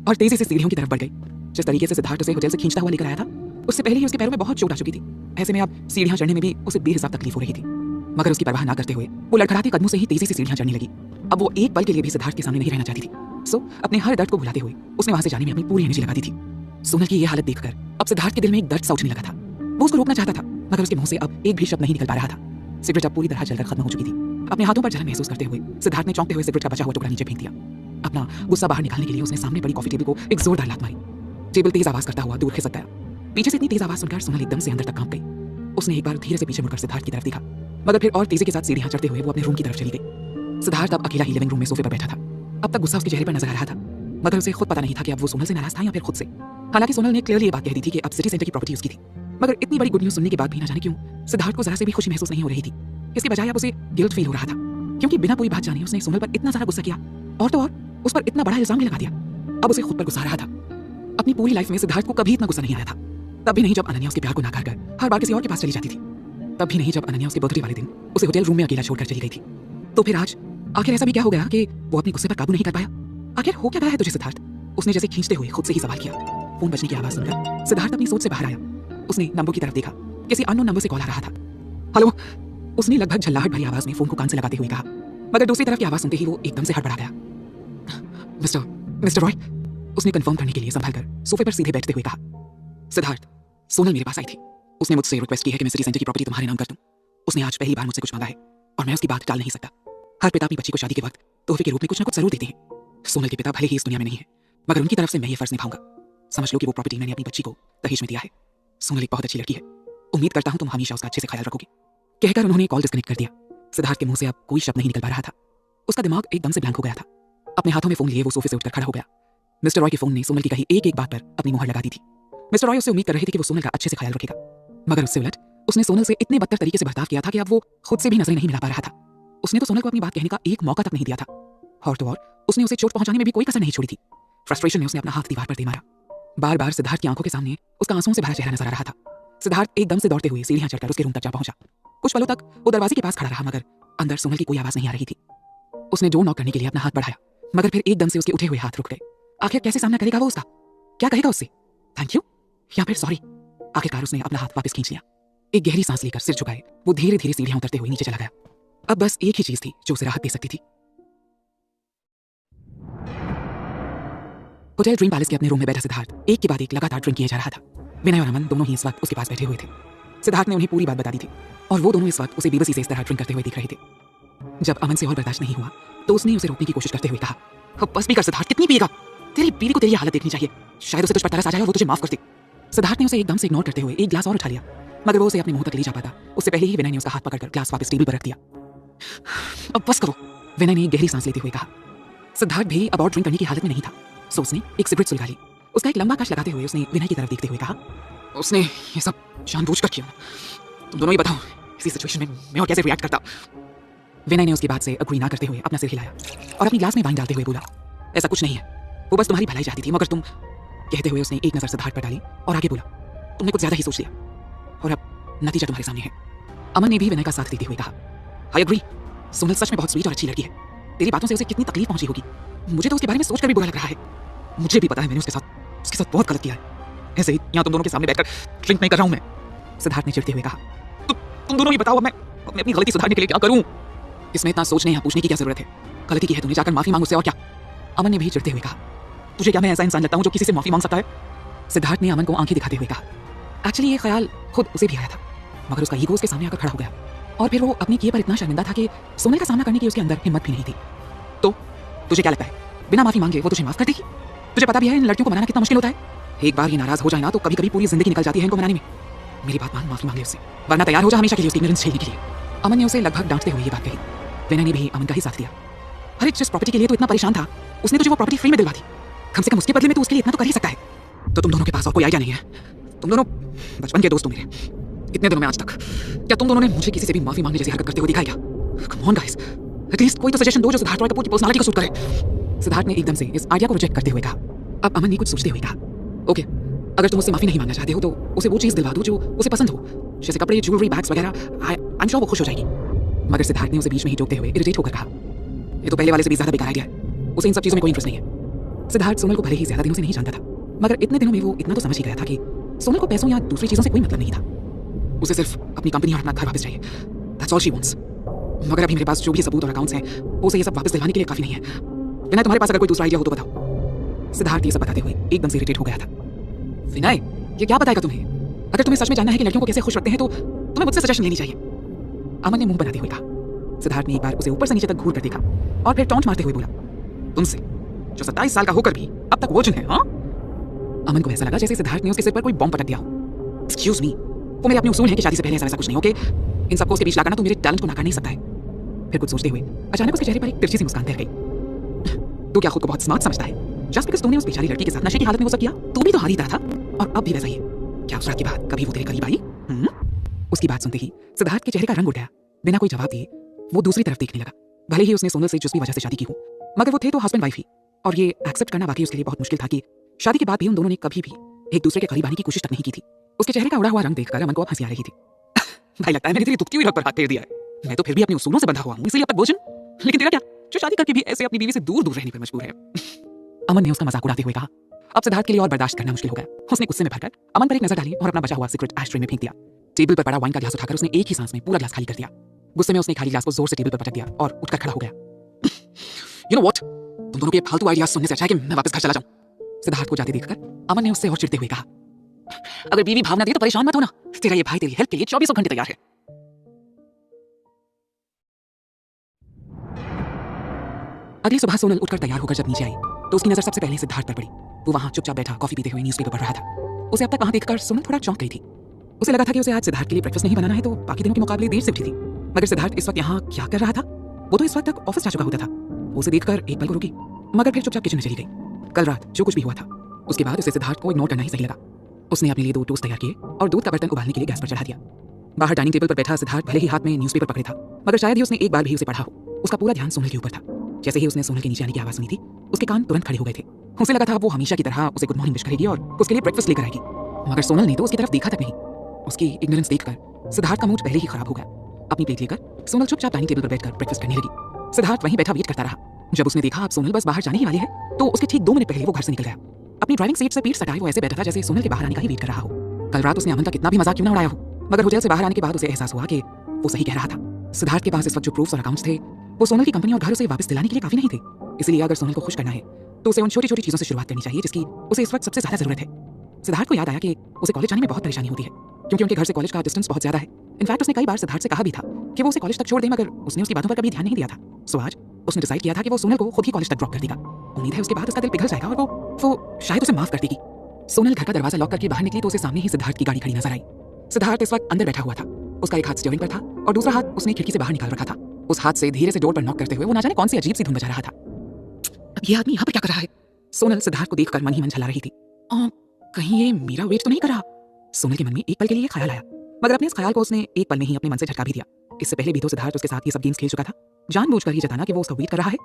और तेजी से सीढ़ियों की तरफ बढ़ गई। जिस तरीके से सिद्धार्थ उसे होटल से खींचता हुआ लेकर आया था, उससे पहले ही उसके पैरों में बहुत चोट आ चुकी थी। ऐसे में अब सीढ़ियां चढ़ने में भी उसे बेहिसाब तकलीफ हो रही थी, मगर उसकी परवाह ना करते हुए वो लड़खड़ाते कदमों से ही तेजी से सीढ़ियां चढ़ने लगी। अब वो एक पल के लिए भी सिद्धार्थ के सामने नहीं रहना चाहती थी। सो अपने हर दर्द को भुलाते हुए उसने वहां से जाने में अपनी पूरी एनर्जी लगा दी थी। सोनल की ये हालत देखकर अब सिद्धार्थ के दिल में एक दर्द सा उठने लगा था। वो उसको रोकना चाहता था, मगर उसके मुंह से अब एक भी शब्द नहीं निकल पा रहा था। सिगरेट अब पूरी तरह जलकर खत्म हो चुकी थी। अपने हाथों पर जलन महसूस करते हुए सिद्धार्थ ने चौंकते हुए सिगरेट का बचा हुआ टुकड़ा नीचे फेंक दिया। अपना गुस्सा बाहर निकालने के लिए उसने सामने पड़ी कॉफी टेबल को एक जोरदार लात मारी। टेबल तेज आवाज करता हुआ दूर खिसक गया। पीछे से इतनी तेज आवाज सुनकर सोनल एकदम से अंदर तक कांप गई। उसने एक बार धीरे से पीछे मुड़कर सिद्धार्थ की तरफ देखा, मगर फिर और तेजी के साथ सीढ़ियां चढ़ते हुए वो अपने रूम की तरफ चली गई। सिद्धार्थ अब अकेला ही लिविंग रूम में सोफे पर बैठा था। अब तक गुस्सा उसके चेहरे पर नजर आ रहा था, मगर उसे खुद पता नहीं था कि अब वो सोनल से नाराज था या फिर खुद से। हालांकि सोनल ने क्लियरली ये बात कह दी थी कि अब सिटी सेंटर की प्रॉपर्टी उसकी थी, मगर इतनी बड़ी गुड न्यूज सुनने के बाद भी ना जाने क्यों सिद्धार्थ को जरा से भी खुशी महसूस नहीं हो रही थी। इसके बजाय अब उसे गिल्ट फील हो रहा था, क्योंकि बिना कोई बात जाने उसने सोनल पर इतना सारा गुस्सा किया और तो और उस पर इतना बड़ा इल्जाम भी लगा दिया। अब उसे खुद पर गुस्सा आ रहा था। अपनी पूरी लाइफ में सिद्धार्थ को कभी इतना गुस्सा नहीं आया था। तब भी नहीं जब अनन्या उसके प्यार को नकार कर हर बार किसी और के पास चली जाती थी। तब भी नहीं जब अनन्या उसके बर्थडे वाले दिन उसे होटल रूम में अकेला छोड़कर चली गई थी। तो फिर आज आखिर ऐसा भी क्या हो गया कि वो अपने गुस्से पर काबू नहीं कर पाया? आखिर हो क्या गया है तुझे सिद्धार्थ? उसने जैसे खींचते हुए खुद से ही सवाल किया। फोन बजने की आवाज सुनकर सिद्धार्थ अपनी सोच से बाहर आया। उसने नंबर की तरफ देखा। किसी अननोन नंबर से कॉल आ रहा था। हेलो, उसने लगभग झल्लाहट भरी आवाज में फोन को कान से लगाते हुए कहा, मगर दूसरी तरफ की आवाज सुनते ही वो एकदम से हड़बड़ा गया। मिस्टर रॉय, उसने कंफर्म करने के लिए संभल कर सोफे पर सीधे बैठते हुए कहा। सिद्धार्थ, सोनल मेरे पास आई थी। उसने मुझसे रिक्वेस्ट की है कि मैं सिटी सेंटर की प्रॉपर्टी तुम्हारे नाम कर दूं। उसने आज पहली बार मुझसे कुछ मांगा है और मैं उसकी बात टाल नहीं सकता। हर पिता अपनी बच्ची को शादी के वक्त तोहफे के रूप में कुछ ना कुछ जरूर देते हैं। सोनल के पिता भले ही इस दुनिया में नहीं है, मगर उनकी तरफ से मैं ये फर्ज निभाऊंगा। समझ लो कि वो प्रॉपर्टी मैंने अपनी बच्ची को दहेज में दिया है। सोनल एक बहुत अच्छी लड़की है। उम्मीद करता हूं तुम हमेशा उसका अच्छे से ख्याल रखोगी। कहकर उन्होंने कॉल डिस्कनेक्ट कर दिया। सिद्धार्थ के मुंह से अब कोई शब्द नहीं निकल पा रहा था। उसका दिमाग एकदम से ब्लैंक हो गया था। अपने हाथों में फोन लिए वो सोफे से उठकर खड़ा हो गया। मिस्टर रॉय के फोन ने सोनल की कही एक एक बात पर अपनी मुहर लगा दी थी। मिस्टर रॉय उससे उम्मीद कर रहे थे कि वो सोनल का अच्छे से ख्याल रखेगा, मगर उससे उलट उसने सोनल से इतने बदतर तरीके से बर्ताव किया था कि अब वो खुद से भी नजरें नहीं मिला पा रहा था। उसने तो सोनल को अपनी बात कहने का एक मौका तक नहीं दिया था और तो और उसने उसे चोट पहुंचाने में भी कोई कसर नहीं छोड़ी थी। फ्रस्ट्रेशन में उसने अपना हाथ दीवार पर दे मारा। बार बार सिद्धार्थ की आंखों के सामने उसका आंसुओं से भरा चेहरा नजर आ रहा था। सिद्धार्थ एकदम से दौड़ते हुए सीढ़ियां चढ़कर उसके रूम तक जा पहुंचा। कुछ पलों तक वो दरवाजे के पास खड़ा रहा, मगर अंदर सोनल की कोई आवाज नहीं आ रही थी। उसने डोर नॉक करने के लिए अपना हाथ बढ़ाया, मगर फिर एकदम से उसके उठे हुए हाथ रुक गए। आखिर कैसे सामना करेगा वो उसका? क्या कहेगा उससे? थैंक यू या फिर सॉरी? आखिरकार उसने अपना हाथ वापस खींच लिया। एक गहरी सांस लेकर सिर झुकाए वो धीरे धीरे सीढ़ियां उतरते हुए नीचे चला गया। अब बस एक ही चीज थी जो उसे राहत दे सकती थी। होटल ड्रीम पैलेस के अपने रूम में बैठा सिद्धार्थ एक के बाद एक लगातार ड्रिंक किया जा रहा था। विनय और अमन दोनों ही इस वक्त उसके पास बैठे हुए थे। सिद्धार्थ ने उन्हें पूरी बात बता दी थी और वो दोनों इस वक्त उसे बेबसी से इस तरह ड्रिंक करते हुए दिख रहे थे। जब अमन से और बर्दाश्त नहीं हुआ तो उसने उसे रोकने की कोशिश करते हुए कहा, बस भी कर सिद्धार्थ, कितनी पिएगा? तेरी बीवी को तेरी हालत देखनी चाहिए। शायद उसे तुझ पर तरस आ जाए और वो तुझे माफ कर दे। सिद्धार्थ ने उसे एकदम से इग्नोर करते हुए एक ग्लास और उठा लिया, मगर वो उसे अपने मुंह तक ले जा पाता उससे पहले ही विनय ने उसका हाथ पकड़कर ग्लास वापस टेबल पर रख दिया। अब बस करो, विनय ने गहरी सांस लेते हुए कहा। सिद्धार्थ भी अब और ड्रिंक करने की हालत में नहीं था, सो उसने एक सिगरेट सुलगा ली। उसका एक लंबा कश लगाते हुए उसने विनय की तरफ देखते हुए कहा, उसने ये सब जानबूझकर किया। तुम दोनों ही बताओ इसी सिचुएशन में मैं और कैसे रिएक्ट करता? विनय ने उसकी बात से अग्री ना करते हुए अपना सिर हिलाया और अपनी ग्लास में वाइन डालते हुए बोला, ऐसा कुछ नहीं है, वो बस तुम्हारी भलाई चाहती थी, मगर तुम। कहते हुए उसने एक नजर सिद्धार्थ पर डाली और आगे बोला, तुमने कुछ ज्यादा ही सोच लिया और अब नतीजा तुम्हारे सामने है। अमन ने भी विनय का साथ देते हुए कहा, आई एग्री, सोनल सच में बहुत स्वीट और अच्छी लड़की है। तेरी बातों से उसे कितनी तकलीफ पहुंची होगी, मुझे तो उसके बारे में सोचकर भी बुरा लग रहा है। मुझे भी पता है मैंने उसके साथ बहुत गलत किया है। ऐसे ही यहाँ तुम दोनों के सामने बैठकर ड्रिंक नहीं कर रहा हूं मैं। सिद्धार्थ ने चिढ़ते हुए कहा, तुम दोनों ही बताओ अब मैं अपनी गलती सुधारने के लिए क्या करूं? इसमें इतना सोचने या पूछने की क्या जरूरत है? गलती की है तुमने, जाकर माफी मांग उससे और क्या। अमन ने भी चिढ़ते हुए कहा, तुझे क्या मैं ऐसा इंसान लगता हूं जो किसी से माफी मांग सकता है? सिद्धार्थ ने अमन को आंखें दिखाते हुए कहा, एक्चुअली ये ख्याल खुद उसे भी आया था, मगर उसका ईगो उसके सामने आकर खड़ा हो गया और फिर वो अपने किए पर इतना शर्मिंदा था कि सोनल का सामना करने की उसके अंदर हिम्मत भी नहीं थी। तो तुझे क्या लगता है बिना माफी मांगे वो तुझे माफ कर देगी? तुझे पता भी है इन लड़कियों को मनाना कितना मुश्किल होता है। एक बार ये नाराज हो जाए ना तो कभी कभी पूरी जिंदगी निकल जाती है इनको मनाने में। मेरी बात मान, माफी मांग ले उससे, वरना तैयार हो जा हमेशा के लिए उसकी इग्नोरेंस झेलने के लिए। अमन ने उसे लगभग डांटते हुए ये बात कही। विनय ने भी अमन का ही साथ दिया। अरे जिस प्रॉपर्टी के लिए तू इतना परेशान था उसने तुझे वो प्रॉपर्टी फ्री में दिलवा दी, कम से कम उसके बदले में तू उसके लिए इतना तो कर ही सकता है। तो तुम दोनों के पास और कोई आइडिया नहीं है? तुम दोनों बचपन के दोस्त हो मेरे, इतने दिनों में आज तक क्या तुम दोनों ने मुझे किसी से भी माफी मांगने जैसी हरकत करते हुए दिखा है क्या? कम ऑन गाइस, एटलीस्ट कोई तो सजेशन दो जो सिद्धार्थ रॉय कपूर की पर्सनालिटी को सूट करे। सिद्धार्थ ने एकदम से इस आइडिया को रिजेक्ट करते हुए कहा। अब अमन ने कुछ सोचते हुए कहा, ओके, अगर तुम उससे माफी नहीं मांगना चाहते हो तो उसे वो चीज दिलवा दो जो उसे पसंद हो, जैसे कपड़े, ज्वेलरी, बैग्स वगैरह। आई एम श्योर वो खुश हो जाएगी। मगर सिद्धार्थ ने उसे बीच में ही टोकते हुए इरिटेट होकर कहा, ये तो पहले वाले से भी ज्यादा बेकार आइडिया है, उसे इन सब चीजों में कोई इंटरेस्ट नहीं है। सिद्धार्थ सोनल को भले ही ज्यादा दिनों से नहीं जानता था, मगर इतने दिनों में वो इतना तो समझ ही गया था कि सोनल को पैसों या दूसरी चीजों से कोई मतलब नहीं था। उसे सिर्फ अपनी कंपनी और अपना घर वापस चाहिए, दैट्स ऑल शी वांट्स। मगर अभी मेरे पास जो भी सबूत और अकाउंट्स हैं वो उसे ये सब वापस दिलवाने के लिए काफी नहीं है। विनय, तुम्हारे पास अगर कोई दूसरा आइडिया हो तो बताओ। सिद्धार्थ ये सब बताते हुए एकदम से इरिटेट हो गया था। विनय, ये क्या बताएगा तुम्हें? अगर तुम्हें सच में जानना है कि लड़कियों को कैसे खुश रखते हैं तो तुम्हें मुझसे सजेशन लेनी चाहिए। अमन ने मुंह बनाते हुए कहा। सिद्धार्थ ने एक बार उसे ऊपर से नीचे तक घूर कर देखा और फिर टॉन्ट मारते हुए बोला, तुमसे जो 27 साल का होकर भी अब तक वर्जिन है? हाँ? अमन को ऐसा लगा जैसे सिद्धार्थ ने उसके सिर पर कोई बॉम्ब पटक दिया हो। एक्सक्यूज मी, वो मेरे अपने उसूल है कि शादी से पहले ऐसा कुछ नहीं, ओके? इन सबको उसके बीच लाकर ना तू मेरे टैलेंट को नकार नहीं सकता है। फिर कुछ सोचते हुए अचानक उसके चेहरे पर एक तिरछी सी मुस्कान तैर गई। तू क्या खुद को बहुत स्मार्ट समझता है? जस्ट बिकॉज़ तूने उस बेचारी लड़की के साथ नशे की हालत में वो सब किया, तू भी तो हारी था और अब भी वैसा ही है। क्या उस रात के बाद कभी वो तेरे करीब आई? उसकी बात सुनते ही सिद्धार्थ के चेहरे का रंग उड़ गया। बिना कोई जवाब दिए वो दूसरी तरफ देखने लगा। भले ही उसने सोनल से जिस भी वजह से शादी की हो, मगर वो थे तो हस्बैंड वाइफ ही, और ये एक्सेप्ट करना वाकई उसके लिए बहुत मुश्किल था कि शादी के बाद भी उन दोनों ने कभी भी एक दूसरे के करीब आने की कोशिश तक नहीं की थी। उसके चेहरे का उड़ा हुआ रंग देखकर अमन को अब हंसी आ रही थी। भाई, लगता है मैंने तेरी दुखती हुई रग पर हाथ फेर दिया है। मैं तो फिर भी अपने उसूलों से बंधा हुआ हूं, इसलिए अब तक वर्जिन। लेकिन तेरा क्या, जो शादी करके भी ऐसे अपनी बीवी से दूर दूर रहने पर मजबूर है। अमन ने उसका मजाक उड़ाते हुए कहा। अब सिद्धार्थ के लिए और बर्दाश्त करना मुश्किल हो गया। उसने गुस्से में भरकर अमन पर एक नजर डाली और अपना बचा हुआ सिगरेट एशट्रे में फेंक दिया। टेबल पर पड़ा वाइन का ग्लास उठाकर उसने एक ही सांस में पूरा ग्लास खाली कर दिया। गुस्से में उसने खाली ग्लास को जोर से टेबल पर पटक दिया और उठकर खड़ा हो गया। यू नो व्हाट, तुम दोनों के फालतू आइडियाज सुनने से अच्छा है कि मैं वापस घर चला जाऊं। सिद्धार्थ को जाते देखकर अमन ने उससे और चिढ़ते हुए कहा, अगर बीवी भावना दे तो परेशान मत होना, तेरा ये भाई तेरी हेल्प के लिए 24 घंटे तैयार है। अगली सुबह सोनल उठकर तैयार होकर जब नीचे आई तो उसकी नजर सबसे पहले सिद्धार्थ पर पड़ी। वो वहां चुपचाप बैठा कॉफी पीते हुए न्यूज़पेपर पढ़ रहा था। उसे अब तक वहां देखकर सोनल थोड़ा चौंक गई थी। उसे लगा था कि उसे आज सिद्धार्थ के लिए ब्रेकफास्ट नहीं बनाना है, तो बाकी दिनों के मुकाबले देर से उठी थी। मगर सिद्धार्थ इस वक्त यहाँ क्या कर रहा था? वो तो इस वक्त तक ऑफिस जा चुका होता था। उसे देखकर एक पल को रुकी, मगर फिर चुपचाप किचन में चली गई। कल रात जो कुछ भी हुआ था उसके बाद उसे सिद्धार्थ को इग्नोर करना ही सही लगा। उसने अपने लिए 2 टोस्ट तैयार किए और दूध का बर्तन उबालने के लिए गैस पर चढ़ा दिया। बाहर डाइनिंग टेबल पर बैठा सिद्धार्थ भले ही हाथ में न्यूज़पेपर पकड़े था, मगर शायद ही उसने एक बार भी उसे पढ़ा हो। उसका पूरा ध्यान सोनल के ऊपर था। जैसे ही उसने सोनल के नीचे आने की आवाज सुनी थी उसके कान तुरंत खड़े हो गए थे। उसे लगा था वो हमेशा की तरह उसे गुड मॉर्निंग विश करेगी और उसके लिए ब्रेकफास्ट लेकर आएगी, मगर सोनल ने तो उसकी तरफ देखा तक नहीं। उसकी इग्नोरेंस देखकर सिद्धार्थ का मूड पहले ही खराब हो गया। अपनी प्लेट लेकर सोनल चुपचाप डाइनिंग टेबल पर बैठकर ब्रेकफास्ट करने लगी। सिद्धार्थ वहीं बैठा वेट करता रहा। जब उसने देखा अब सोनल बस बाहर जाने ही वाली है तो उसके ठीक 2 मिनट पहले वो घर से निकल गया। अपनी ड्राइविंग सीट से पीठ सटाए वो ऐसे बैठा था जैसे सोनल के बाहर आने का ही वेट कर रहा हो। कल रात उसने अमन का कितना भी मजाक क्यों ना उड़ाया हो, मगर होटल से बाहर आने के बाद उसे एहसास हुआ कि वो सही कह रहा था। सिद्धार्थ के पास इस वक्त जो प्रूफ्स और अकाउंट्स थे वो सोनल की कंपनी और घर उसे वापस दिलाने के लिए काफी नहीं थे। इसलिए अगर सोनल को खुश करना है तो उसे उन छोटी छोटी चीजों से शुरुआत करनी चाहिए जिसकी उसे इस वक्त सबसे ज्यादा जरूरत है। सिद्धार्थ को याद आया कि उसे कॉलेज जाने में बहुत परेशानी होती है क्योंकि उनके घर से कॉलेज का डिस्टेंस बहुत ज्यादा है। इनफैक्ट उसने कई बार सिद्धार्थ से कहा भी था कि वो उसे कॉलेज तक छोड़ दे, मगर उसने उसकी बातों पर कभी ध्यान नहीं दिया था। सो आज उसने डिसाइड किया था कि वो सोनल को खुद ही कॉलेज तक ड्रॉप कर देगा। उम्मीद है उसके बाद उसका दिल पिघल जाएगा और वो शायद उसे माफ कर देगी। सोनल घर का दरवाजा लॉक करके बाहर निकली तो उसे सामने ही सिद्धार्थ की गाड़ी खड़ी नजर आई। सिद्धार्थ इस वक्त अंदर बैठा हुआ था। उसका एक हाथ स्टीयरिंग पर था और दूसरा हाथ उसने खिड़की से बाहर निकाल रखा था। उस हाथ से धीरे से डोर पर नॉक करते हुए वो ना जाने कौन सी अजीब सी धुन बजा रहा था। अब ये आदमी यहाँ पर क्या कर रहा है? सोनल सिद्धार्थ को देखकर मन ही मन झल्ला रही थी। कहीं ये मेरा वेट तो नहीं कर रहा? सोनल के मन में एक पल के लिए ख्याल आया, मगर अपने इस ख्याल को उसने एक पल में ही अपने मन से झटका भी दिया। इससे पहले भी तो सिद्धार्थ उसके साथ ये सब गेम्स खेल चुका था, जानबूझकर ही जताना कि वो उसका वेट कर रहा है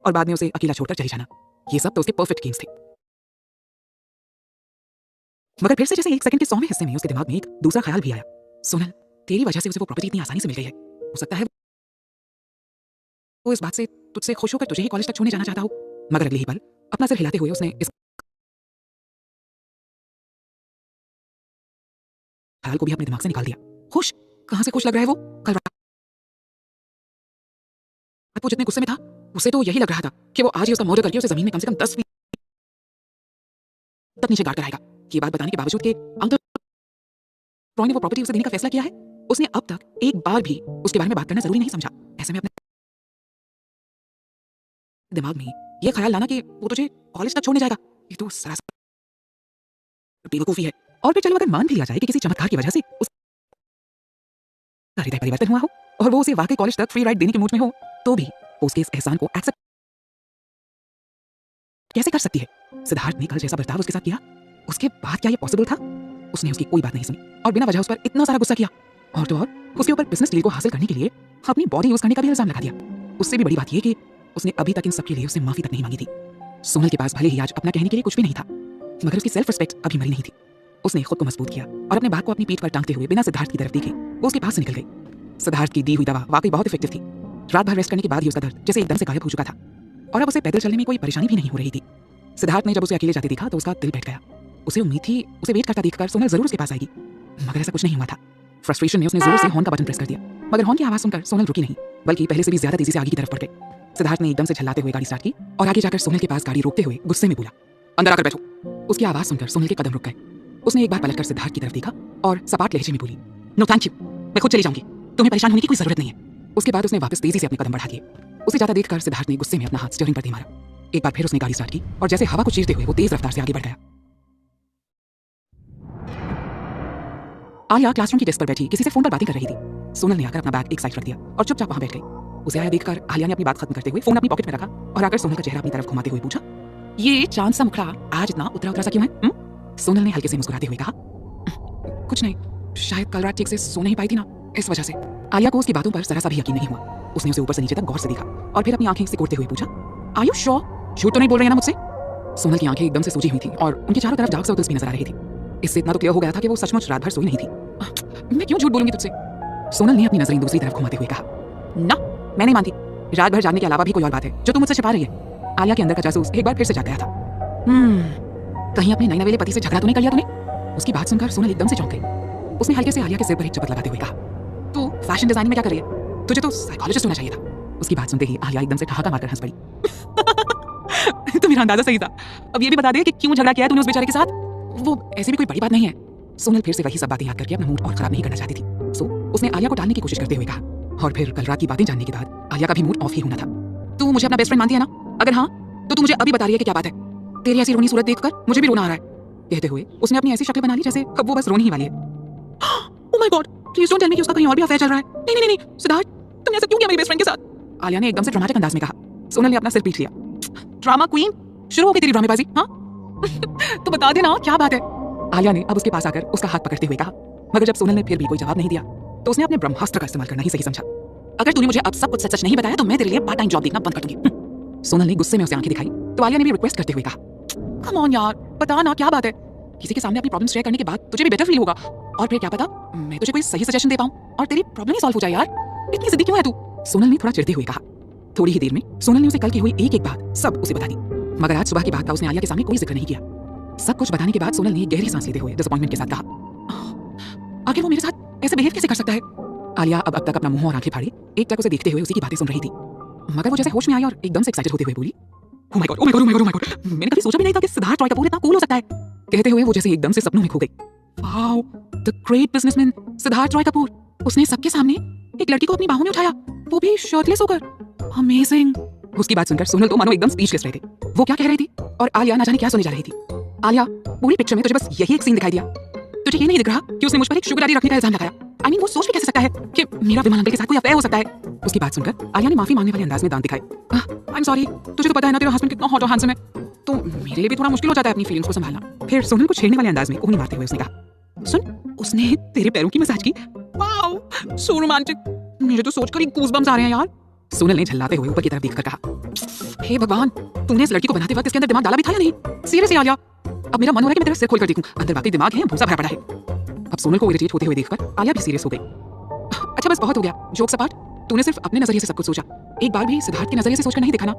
और बाद में उसे अकेला छोड़कर चले जाना। ये सब तो उसके परफेक्ट गेम्स थे। मगर फिर से जैसे 1 सेकंड के 100वें हिस्से में उसके दिमाग में एक दूसरा ख्याल भी आया। सोनल, तेरी वजह से उसे वो प्रॉपर्टी इतनी आसानी से मिल गई है। हो सकता है वो इस बात से तुझसे खुश होकर तुझे ही कॉलेज तक छोड़ने जाना चाहता हो। मगर अगले ही पल अपना सिर हिलाते हुए उसने इस ख्याल को भी अपने दिमाग से निकाल दिया। खुश? कहां से खुश लग रहा है वो? कल रात वो जितने गुस्से में था उसे तो यही लग रहा था कि वो आज ही उसका मर्डर करके उसे जमीन में कम से कम 10 फीट तक तक नीचे गाड़ कर आएगा। ये बात बताने के बावजूद कि अंकल रॉय ने वो प्रॉपर्टी उसे देने का फैसला किया है, उसने अब तक एक बार भी उसके बारे में बात करना जरूरी नहीं समझा। ऐसे में अपने दिमाग में ये ख्याल लाना कि वो तुझे कॉलेज तक छोड़ने जाएगा, ये तो सरासर बेवकूफी है। और फिर चलो अगर मान भी लिया जाए कि किसी चमत्कार की वजह से उसका हृदय परिवर्तन हुआ हो और वो उसे वाकई कॉलेज तक फ्री राइड देने के मूड में हो, तो भी वो उसके इस एहसान को एक्सेप्ट कैसे कर सकती है? सिद्धार्थ ने कल जैसा बर्ताव उसके साथ किया, उसके बाद क्या ये पॉसिबल था? उसने उसकी कोई बात नहीं सुनी और बिना वजह उस पर इतना सारा गुस्सा किया, और तो और उसके ऊपर बिजनेस डील को हासिल करने के लिए अपनी बॉडी यूज करने का भी इल्जाम लगा दिया। उससे भी बड़ी बात यह कि उसने अभी तक इन सब के लिए उससे माफी तक नहीं मांगी थी। सोनल के पास भले ही आज अपना कहने के लिए कुछ भी नहीं था, मगर उसकी सेल्फ रिस्पेक्ट अभी मरी नहीं थी। उसने खुद को मजबूत किया और अपने बैग को अपनी पीठ पर टांगते हुए बिना सिद्धार्थ की तरफ देखे वो उसके पास से निकल गई। सिद्धार्थ की दी हुई दवा वाकई बहुत इफेक्टिव थी। रात भर रेस्ट करने के बाद ही उसका दर्द जैसे एकदम से गायब हो चुका था और अब उसे पैदल चलने में कोई परेशानी भी नहीं हो रही थी। सिद्धार्थ ने जब उसे अकेले जाते देखा तो उसका दिल बैठ गया। उसे उम्मीद थी उसे वेट करता देखकर सोनल जरूर उसके पास आएगी, मगर ऐसा कुछ नहीं हुआ था। फ्रस्ट्रेशन में उसने जोर से हॉर्न का बटन प्रेस कर दिया, मगर हॉर्न की आवाज सुनकर सोनल रुकी नहीं, बल्कि पहले से भी ज्यादा तेजी से आगे की तरफ बढ़ गई। सिद्धार्थ ने एकदम से झल्लाते हुए गाड़ी स्टार्ट की और आगे जाकर सोनल के पास गाड़ी रोकते हुए गुस्से में बोला, अंदर आकर बैठो। उसकी आवाज सुनकर सोनल के कदम रुक गए। उसने एक बार पलटकर सिद्धार्थ की तरफ देखा और सपाट लहजे में बोली, नो थैंक यू, मैं खुद चली जाऊंगी, तुम्हें परेशान होने की कोई जरूरत नहीं है। उसके बाद उसने वापस तेजी से अपने कदम बढ़ा दिए। उसे जाता देखकर सिद्धार्थ ने गुस्से में अपना हाथ स्टीयरिंग पर दे मारा। एक बार फिर उसने गाड़ी स्टार्ट की और जैसे हवा को चीरते हुए वो तेज रफ्तार से आगे बढ़ गया। आलिया क्लासरूम की डेस्क पर बैठी किसी से फोन पर बातें कर रही थी। सोनल ने आकर अपना बैग एक साइड रख दिया और चुपचाप वहां बैठ गई। उसे आया देखकर आलिया ने अपनी बात खत्म करते हुए फोन अपनी पॉकेट में रखा और आकर सोनल का चेहरा अपनी तरफ घुमाते हुए पूछा, ये चांद सा मुखड़ा आज इतना उतरा उतरा सा क्यों है? सोनल ने हल्के से मुस्कुराते हुए कहा, कुछ नहीं, शायद कल रात ठीक से सो नहीं पाई थी ना, इस वजह से। आलिया को उसकी बातों पर जरा सा भी यकीन नहीं हुआ। उसने उसे ऊपर से नीचे तक गौर से देखा और फिर अपनी आंखें सिकोड़ते हुए पूछा, आर यू श्योर? झूठ तो नहीं बोल रही है ना मुझसे? सोनल की आंखें एकदम से सूजी हुई थी और उनकी चारों तरफ डार्क सर्कल्स भी नजर आ रही थी। इससे इतना तो क्लियर हो गया था कि वो सचमुच रात भर सोई नहीं थी। मैं क्यों झूठ बोलूंगी तुझसे? सोनल ने अपनी नजरें दूसरी तरफ घुमाते हुए कहा, ना, मैं नहीं मानती। रात भर जागने के अलावा भी कोई और बात है जो तू मुझसे छिपा रही है। आलिया के अंदर का जासूस एक बार फिर से जाग गया था। कहीं अपने नए नवेले पति से झगड़ा तो नहीं कर लिया तूने? उसकी बात सुनकर सोनल एकदम से चौंक गई। उसने हल्के से आलिया के सिर पर एक चपत लगाते हुए कहा, तू फैशन डिजाइनिंग में क्या कर रही है? तुझे तो साइकोलॉजिस्ट होना चाहिए था। उसकी बात सुनते ही आलिया एकदम से ठहाका मारकर हंस पड़ी। तो मेरा अंदाजा सही था। अब ये भी बता दे कि क्यों झगड़ा किया तूने उस बेचारे के साथ? वो ऐसी भी कोई बड़ी बात नहीं है। सोनल फिर से वही सब बातें याद करके अपना मूड और खराब नहीं करना चाहती थी। सो उसने आलिया को टालने की कोशिश करते हुए कहा, और फिर कल रात की बातें जानने के बाद आलिया का भी मूड ऑफ ही होना था। तू मुझे अपना बेस्ट फ्रेंड मानती है ना? अगर हाँ तो तू मुझे अभी बता रही है कि क्या बात है? तेरी ऐसी रोनी सूरत देखकर मुझे भी रोना आ रहा है। कहते हुए उसने अपनी ऐसी शक्ल बना ली जैसे अब वो बस रोनी ही वाली है। Oh my God, please don't tell me कि उसका कहीं और भी अफेयर चल रहा है। नहीं नहीं नहीं सिद्धार्थ, तुमने ऐसा क्यों किया मेरी बेस्ट फ्रेंड के साथ? आलिया ने एकदम से ड्रामेटिक अंदाज में कहा। सोनल ने अपना सिर पीट लिया। ड्रामा क्वीन, शुरू हो गई तेरी ड्रामेबाजी? हाँ तो बता देना क्या बात है? आलिया ने अब उसके पास आकर उसका हाथ पकड़ते हुए कहा, मगर जब सोनल ने फिर भी कोई जवाब नहीं दिया तो उसने अपने ब्रह्मास्त्र का इस्तेमाल करना ही सही समझा। अगर तूने मुझे अब सब कुछ सच नहीं बताया तो मैं तेरे लिए पार्ट टाइम जॉब देखना बंद कर दूंगी। सोनल ने गुस्से में उसे आंखें दिखाई तो आलिया ने भी रिक्वेस्ट करते हुए कहा, कम ऑन यार, बता ना क्या बात है? किसी के सामने अपनी प्रॉब्लम शेयर करने के बाद तुझे भी बेटर फील होगा और फिर क्या पता मैं तुझे कोई सही सजेशन दे पाऊं और तेरी प्रॉब्लम ही सॉल्व हो जाए। यार इतनी जिद्दी क्यों है तू? सोनल ने थोड़ा चिढ़ते हुए कहा। थोड़ी ही देर में सोनल ने उसे कल की हुई एक एक बात सब उसे बता दी, मगर आज सुबह की बात का उसने आलिया के सामने कोई जिक्र नहीं किया। सब कुछ बताने के बाद सोनल ने गहरी सांस लेते हुए डिसअपॉइंटमेंट के साथ कहा, आखिर वो मेरे साथ ऐसे बिहेव कैसे कर सकता है? आलिया अब तक अपना मुंह और आंखें फाड़े एकटक उसे देखते हुए उसी की बातें सुन रही थी, मगर वो जैसे होश में आई और एकदम से एक्साइटेड होते हुए बोली, ओह my God, oh my God, oh my God, oh my God, मैंने कभी सोचा भी नहीं था कि सिद्धार्थ रॉय कपूर इतना कूल हो सकता है। कहते हुए वो जैसे एकदम से सपनों में खो गई। Wow, the great businessman Siddharth Roy Kapoor. उसने सबके सामने एक लड़की को अपनी बाहों में उठाया, वो भी शर्टलेस होकर। अमेजिंग। उसकी बात सुनकर सोनल तो मानो एकदम स्पीचलेस रह गई। वो क्या कह रही थी और आलिया ना जाने क्या सुनने जा रही थी। आलिया, पूरी पिक्चर में तुझे बस यही एक सीन दिखाई दिया। तुझे ये नहीं दिख रहा कि उसने मुझ पर एक शुगर डैडी रखने का इल्जाम लगाया? आई मीन वो सोच भी कैसे सकता है कि मेरा विमल अंकल के साथ कोई अफेयर हो सकता है? उसकी बात सुनकर आलिया ने माफी मांगने वाले अंदाज में दांत दिखाए। आई एम सॉरी, तुझे तो पता है ना तेरा हस्बैंड कितना हॉट और हैंडसम है, तो मेरे लिए भी थोड़ा मुश्किल हो जाता है अपनी फीलिंग्स को संभालना। फिर सोनल को छेड़ने वाले अंदाज में कोहनी मारते हुए उसने कहा, सुन, उसने तेरे पैरों की मसाज की। Wow, so romantic. मुझे तो सोचकर ही गूज़बम्स आ रहे हैं यार। सोनल ने झल्लाते हुए ऊपर की तरफ देखकर कहा, हे भगवान, तूने इस लड़की को बनाते वक्त इसके अंदर दिमाग डाला भी था या नहीं? सीरियसली आलिया, अब मेरा मन हो रहा है कि मैं तेरा सिर खोलकर देखूं, अंदर वाकई दिमाग है, भूसा भरा पड़ा है। अब सोनल को इरिटेट होते हुए देखकर आलिया भी सीरियस हो गई। अच्छा बस बहुत हो गया, जोक्स अपार्ट। तूने सिर्फ अपने नजरिए से सब कुछ सोचा, एक बार भी सिद्धार्थ के नजरिए से सोचकर नहीं देखा ना?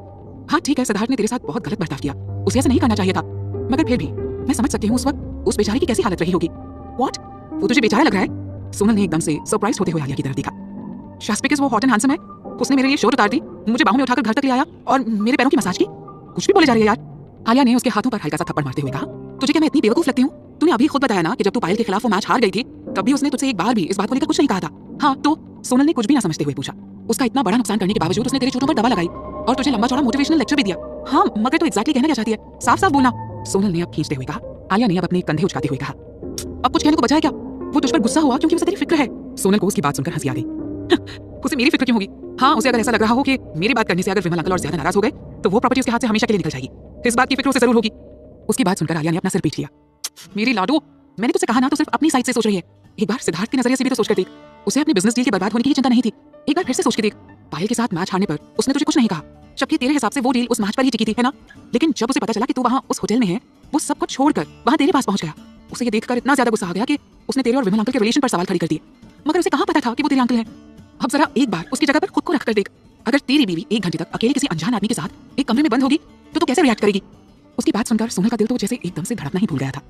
हाँ ठीक है, सिद्धार्थ ने तेरे साथ बहुत गलत बर्ताव किया, उसे ऐसा नहीं करना चाहिए था, मगर फिर भी मैं समझ सकती हूँ उस वक्त उस बेचारे की कैसी हालत रही होगी। व्हाट, वो तुझे बेचारा लग रहा है? सोनल ने एकदम से सरप्राइज होते हुए आलिया की तरफ देखा। जस्ट बिकॉज़ वो हॉट एंड हैंडसम है, उसने मेरे लिए शर्ट उतार दी, मुझे बाहों में उठाकर घर तक ले आया और मेरे पैरों की मसाज की? कुछ भी बोले जा रही है यार। आलिया ने उसके हाथों पर हल्का सा थप्पड़ मारते हुए कहा, तुझे क्या मैं इतनी बेवकूफ लगती हूँ? तूने अभी खुद बताया ना कि जब तू पायल के खिलाफ वो मैच हार गई थी तब भी उसने तुझसे एक बार भी इस बात को लेकर कुछ नहीं कहा था। हाँ तो सोनल ने कुछ भी ना समझते हुए पूछा। उसका इतना बड़ा नुकसान करने के बावजूद उसने तेरे चोटों पर दवा लगाई और तुझे लंबा चौड़ा मोटिवेशनल लेक्चर भी दिया। हाँ मगर तू एग्जैक्टली कहना क्या चाहती है? साफ साफ बोलना। सोनल ने अब खींचते हुए कहा। आलिया ने अब अपने कंधे उचकाते हुए कहा, अब कुछ कहने को बचा है क्या? वो तुझ पर गुस्सा हुआ क्योंकि उसे तेरी फिक्र है। सोनल को उसकी बात सुनकर हंसी आ गई। उसे मेरी फिक्र क्यों होगी? हाँ उसे अगर ऐसा लग रहा हो कि मेरी बात करने से अगर विमल अंकल और ज्यादा नाराज हो गए तो वो प्रॉपर्टी उसके हाथ से हमेशा के लिए निकल जाएगी। इस बात की फिक्र उसे जरूर होगी। उसकी बात सुनकर आलिया ने अपना सिर पीट लिया। मेरी लाडो, मैंने तुझसे कहा ना, तो सिर्फ अपनी साइड से सोच रही है। एक बार सिद्धार्थ के नजरिए से भी तो सोच कर देख। उसे अपने बिजनेस डील के बर्बाद होने की चिंता नहीं थी। एक बार फिर से सोच के देख, पायल के साथ मैच हारने पर उसने तुझे कुछ नहीं कहा, जबकि तेरे हिसाब से वो डील उस मैच पर ही टिकी थी, है ना? लेकिन जब उसे पता चला कि तू वहाँ उस होटल में है, वो सब कुछ छोड़कर वहाँ तेरे पास पहुंच गया। उसे ये देखकर इतना ज्यादा गुस्सा आ गया कि उसने तेरे और विमल अंकल के रिलेशन पर सवाल खड़ी कर दिए। मगर उसे कहाँ पता था कि वो तेरे अंकल हैं? अब जरा एक बार उसकी जगह पर खुद को रखकर देख। अगर तेरी बीवी 1 घंटे तक अकेले किसी अनजान आदमी के साथ एक कमरे में बंद होगी तो तू कैसे रिएक्ट करेगी? उसकी बात सुनकर सोनल का दिल तो जैसे एकदम से धड़कना ही भूल गया था।